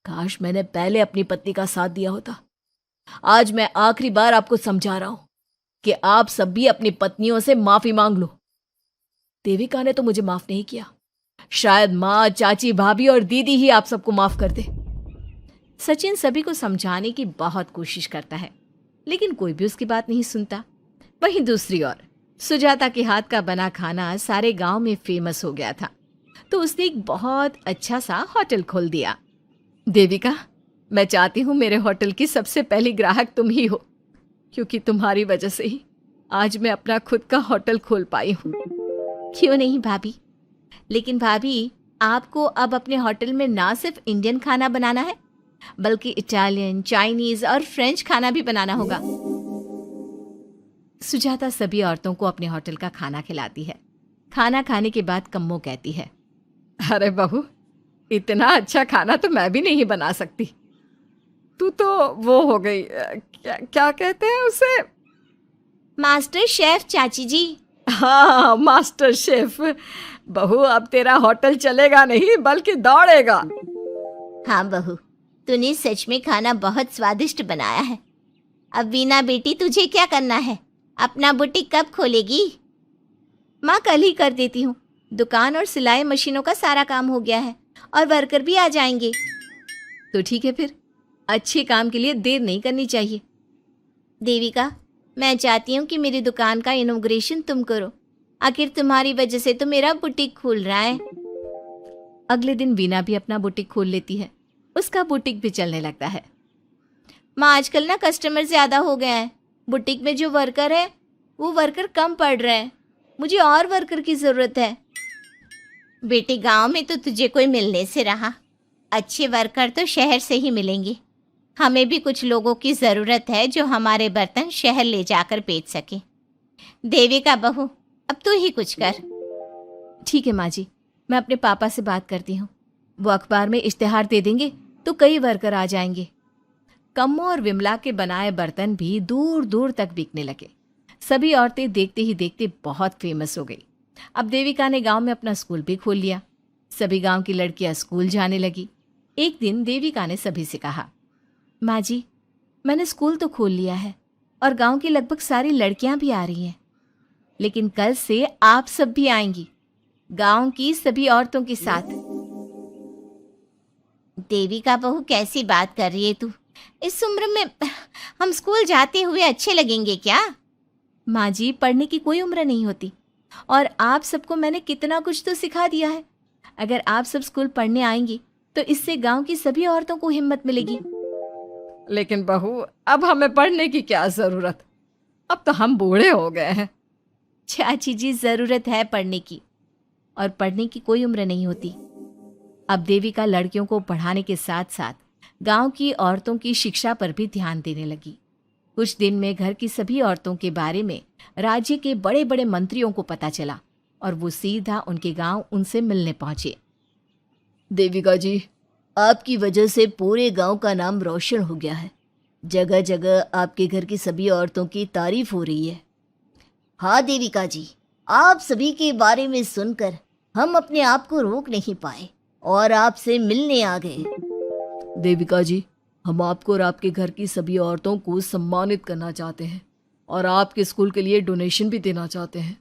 [SPEAKER 1] काश मैंने पहले अपनी पत्नी का साथ दिया होता। आज मैं आखिरी बार आपको समझा रहा हूं कि आप सब भी अपनी पत्नियों से माफी मांग लो। देविका ने तो मुझे माफ नहीं किया, शायद माँ, चाची, भाभी और दीदी ही आप सबको माफ कर दे। सचिन सभी को समझाने की बहुत कोशिश करता है, लेकिन कोई भी उसकी बात नहीं सुनता। वहीं दूसरी ओर सुजाता के हाथ का बना खाना सारे गांव में फेमस हो गया था, तो उसने एक बहुत अच्छा सा होटल खोल दिया। देविका, मैं चाहती हूँ मेरे होटल की सबसे पहली ग्राहक तुम ही हो, क्योंकि तुम्हारी वजह से ही आज मैं अपना खुद का होटल खोल पाई हूँ।
[SPEAKER 5] क्यों नहीं भाभी? लेकिन भाभी, आपको अब अपने होटल में ना सिर्फ इंडियन खाना बनाना है, बल्कि इटालियन, चाइनीज और फ्रेंच खाना भी बनाना होगा।
[SPEAKER 1] सुजाता सभी औरतों को अपने होटल का खाना खिलाती है। खाना खाने के बाद कम्मो कहती है,
[SPEAKER 4] अरे बहू, इतना अच्छा खाना तो मैं भी नहीं बना सकती। तू तो वो हो गई, क्या कहते हैं उसे?
[SPEAKER 5] मास्टर शेफ चाची जी।
[SPEAKER 4] हाँ, मास्टर शेफ। बहू, अब तेरा होटल चलेगा नहीं बल्कि दौड़ेगा।
[SPEAKER 5] हाँ बहू, तूने सच में खाना बहुत स्वादिष्ट बनाया है। अब वीना बेटी तुझे क्या करना है? अपना बुटीक कब खोलेगी? माँ कल ही कर देती हूँ। दुकान और सिलाई मशीनों का सारा काम हो गया है और वर्कर भी आ जाएंगे।
[SPEAKER 1] तो ठीक है फिर, अच्छे काम के लिए देर नहीं करनी चाहिए।
[SPEAKER 5] देविका, मैं चाहती हूँ कि मेरी दुकान का इनॉग्रेशन तुम करो। आखिर तुम्हारी वजह से तो मेरा बुटीक खुल रहा है।
[SPEAKER 1] अगले दिन वीना भी अपना बुटीक खोल लेती है। उसका बुटीक भी चलने लगता है।
[SPEAKER 5] माँ, आजकल ना कस्टमर ज़्यादा हो गए हैं। बुटीक में जो वर्कर है वो वर्कर कम पड़ रहे हैं। मुझे और वर्कर की ज़रूरत है। बेटी, गांव में तो तुझे कोई मिलने से रहा। अच्छे वर्कर तो शहर से ही मिलेंगे। हमें भी कुछ लोगों की ज़रूरत है जो हमारे बर्तन शहर ले जाकर बेच सके। देविका बहू, अब तू ही कुछ कर।
[SPEAKER 1] ठीक है माँ जी, मैं अपने पापा से बात करती हूँ। वो अखबार में इश्तेहार दे देंगे तो कई वर्कर आ जाएंगे। कम्मो और विमला के बनाए बर्तन भी दूर दूर तक बिकने लगे। सभी औरतें देखते ही देखते बहुत फेमस हो गई। अब देविका ने गांव में अपना स्कूल भी खोल लिया। सभी गांव की लड़कियां स्कूल जाने लगी। एक दिन देविका ने सभी से कहा, माँ जी, मैंने स्कूल तो खोल लिया है और गांव की लगभग सारी लड़कियां भी आ रही हैं, लेकिन कल से आप सब भी आएंगी, गांव की सभी औरतों के साथ।
[SPEAKER 5] देविका बहू, कैसी बात कर रही है तू? इस उम्र में हम स्कूल जाते हुए अच्छे लगेंगे क्या?
[SPEAKER 1] माँ जी, पढ़ने की कोई उम्र नहीं होती और आप सबको मैंने कितना कुछ तो सिखा दिया है। अगर आप सब स्कूल पढ़ने आएंगी तो इससे गांव की सभी औरतों को हिम्मत मिलेगी।
[SPEAKER 2] लेकिन बहू, अब हमें पढ़ने की क्या जरूरत? अब तो हम बूढ़े हो गए हैं।
[SPEAKER 1] चाची जी, जरूरत है पढ़ने की, और पढ़ने की कोई उम्र नहीं होती। अब देविका लड़कियों को पढ़ाने के साथ साथ गांव की औरतों की शिक्षा पर भी ध्यान देने लगी। कुछ दिन में घर की सभी औरतों के बारे में राज्य के बड़े बड़े मंत्रियों को पता चला और वो सीधा उनके गांव उनसे मिलने पहुंचे।
[SPEAKER 3] देविका जी, आपकी वजह से पूरे गांव का नाम रोशन हो गया है। जगह जगह आपके घर की सभी औरतों की तारीफ हो रही है। हाँ देविका जी, आप सभी के बारे में सुनकर हम अपने आप को रोक नहीं पाए और आपसे मिलने आ गए।
[SPEAKER 2] देविका जी, हम आपको और आपके घर की सभी औरतों को सम्मानित करना चाहते हैं और आपके स्कूल के लिए डोनेशन भी देना चाहते हैं।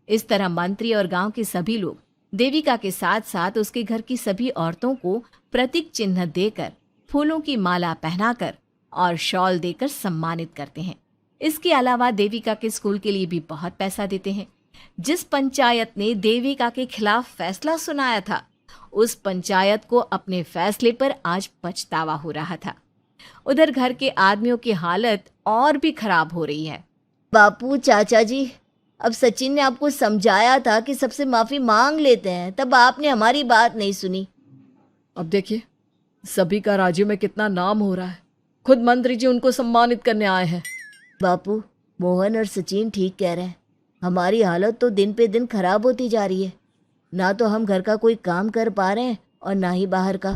[SPEAKER 1] इस तरह मंत्री और गांव के सभी लोग देविका के साथ साथ उसके घर की सभी औरतों को प्रतीक चिन्ह देकर, फूलों की माला पहनाकर और शॉल देकर सम्मानित करते हैं। इसके अलावा देविका के स्कूल के लिए भी बहुत पैसा देते हैं। जिस पंचायत ने देविका के खिलाफ फैसला सुनाया था, उस पंचायत को अपने फैसले पर आज पछतावा हो रहा था। उधर घर के आदमियों की हालत और भी खराब हो रही है।
[SPEAKER 3] बापू, चाचा जी, अब सचिन ने आपको समझाया था कि सबसे माफी मांग लेते हैं, तब आपने हमारी बात नहीं सुनी।
[SPEAKER 2] अब देखिए, सभी का राज्य में कितना नाम हो रहा है। खुद मंत्री जी उनको सम्मानित करने आए हैं।
[SPEAKER 3] बापू, मोहन और सचिन ठीक कह रहे हैं। हमारी हालत तो दिन पे दिन खराब होती जा रही है। ना तो हम घर का कोई काम कर पा रहे हैं और ना ही बाहर का।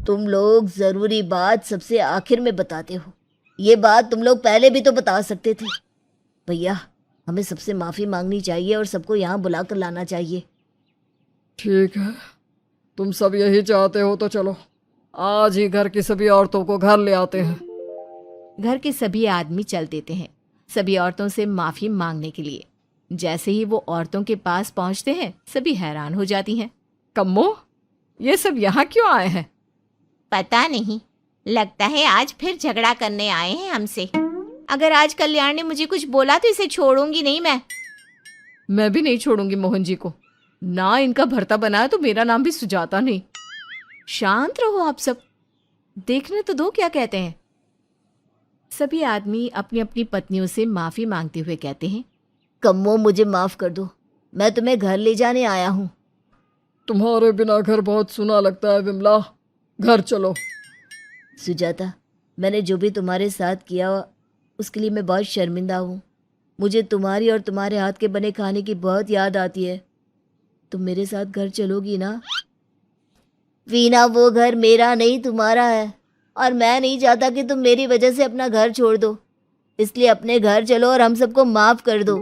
[SPEAKER 3] तुम लोग ज़रूरी बात सबसे आखिर में बताते हो। ये बात तुम लोग पहले भी तो बता सकते थे। भैया, हमें सबसे माफ़ी मांगनी चाहिए और सबको यहाँ बुला कर लाना चाहिए।
[SPEAKER 2] ठीक है, तुम सब यही चाहते हो तो चलो, आज ही घर की सभी औरतों को घर ले आते हैं।
[SPEAKER 1] घर के सभी आदमी चल देते हैं सभी औरतों से माफी मांगने के लिए। जैसे ही वो औरतों के पास पहुंचते हैं, सभी हैरान हो जाती हैं।
[SPEAKER 2] कम्मो, ये सब यहाँ क्यों आए हैं?
[SPEAKER 5] पता नहीं, लगता है आज फिर झगड़ा करने आए हैं हमसे। अगर आज कल्याण ने मुझे कुछ बोला तो इसे छोड़ूंगी नहीं
[SPEAKER 2] मैं भी नहीं छोड़ूंगी मोहन जी को। ना इनका भरता बनाया तो मेरा नाम भी सुजाता नहीं।
[SPEAKER 1] शांत रहो आप सब, देखने तो दो क्या कहते हैं। सभी आदमी अपनी अपनी पत्नियों से माफी मांगते हुए कहते हैं,
[SPEAKER 3] कम्मो, मुझे माफ़ कर दो, मैं तुम्हें घर ले जाने आया हूँ।
[SPEAKER 2] तुम्हारे बिना घर बहुत सुना लगता है विमला, घर चलो।
[SPEAKER 3] सुजाता, मैंने जो भी तुम्हारे साथ किया उसके लिए मैं बहुत शर्मिंदा हूँ। मुझे तुम्हारी और तुम्हारे हाथ के बने खाने की बहुत याद आती है। तुम मेरे साथ घर चलोगी ना? वीना, वो घर मेरा नहीं तुम्हारा है और मैं नहीं चाहता कि तुम मेरी वजह से अपना घर छोड़ दो। इसलिए अपने घर चलो और हम सबको माफ़ कर दो।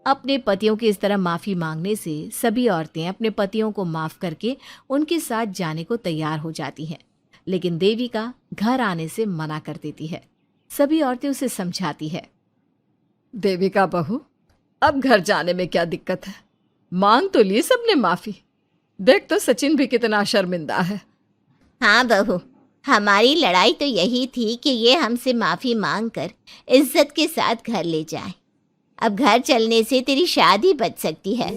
[SPEAKER 1] अपने पतियों की इस तरह माफी मांगने से सभी औरतें अपने पतियों को माफ करके उनके साथ जाने को तैयार हो जाती हैं। लेकिन देविका घर आने से मना कर देती है। सभी औरतें उसे समझाती है।
[SPEAKER 4] देविका बहू, अब घर जाने में क्या दिक्कत है? मांग तो ली सबने माफी। देख तो सचिन भी कितना शर्मिंदा है।
[SPEAKER 5] हाँ बहू, हमारी लड़ाई तो यही थी कि ये हमसे माफ़ी मांग कर इज्जत के साथ घर ले जाए। अब घर चलने से तेरी शादी बच सकती है।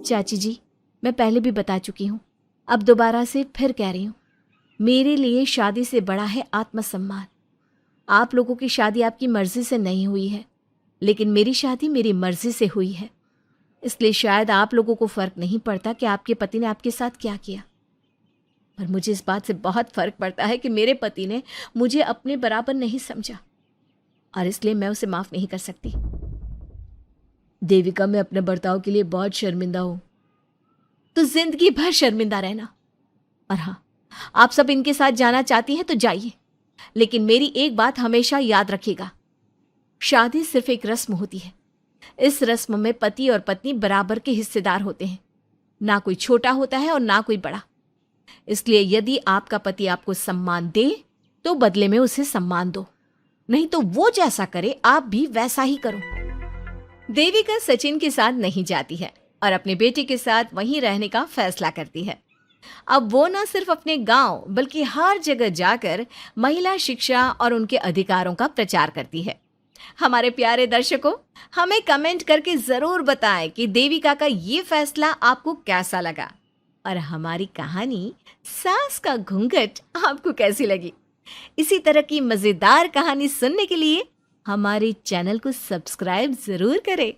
[SPEAKER 1] चाची जी, मैं पहले भी बता चुकी हूँ, अब दोबारा से फिर कह रही हूँ, मेरे लिए शादी से बड़ा है आत्मसम्मान। आप लोगों की शादी आपकी मर्जी से नहीं हुई है, लेकिन मेरी शादी मेरी मर्जी से हुई है। इसलिए शायद आप लोगों को फ़र्क नहीं पड़ता कि आपके पति ने आपके साथ क्या किया, पर मुझे इस बात से बहुत फ़र्क पड़ता है कि मेरे पति ने मुझे अपने बराबर नहीं समझा, और इसलिए मैं उसे माफ़ नहीं कर सकती। देविका, मैं अपने बर्ताव के लिए बहुत शर्मिंदा हूँ। तो जिंदगी भर शर्मिंदा रहना। और हाँ, आप सब इनके साथ जाना चाहती हैं तो जाइए, लेकिन मेरी एक बात हमेशा याद रखिएगा, शादी सिर्फ एक रस्म होती है। इस रस्म में पति और पत्नी बराबर के हिस्सेदार होते हैं, ना कोई छोटा होता है और ना कोई बड़ा। इसलिए यदि आपका पति आपको सम्मान दे तो बदले में उसे सम्मान दो, नहीं तो वो जैसा करे आप भी वैसा ही करो। देविका सचिन के साथ नहीं जाती है और अपने बेटे के साथ वहीं रहने का फैसला करती है। अब वो न सिर्फ अपने गांव बल्कि हर जगह जाकर महिला शिक्षा और उनके अधिकारों का प्रचार करती है। हमारे प्यारे दर्शकों, हमें कमेंट करके जरूर बताएं कि देविका का ये फैसला आपको कैसा लगा और हमारी कहानी सास का घूंघट आपको कैसी लगी। इसी तरह की मजेदार कहानी सुनने के लिए हमारे चैनल को सब्सक्राइब जरूर करें।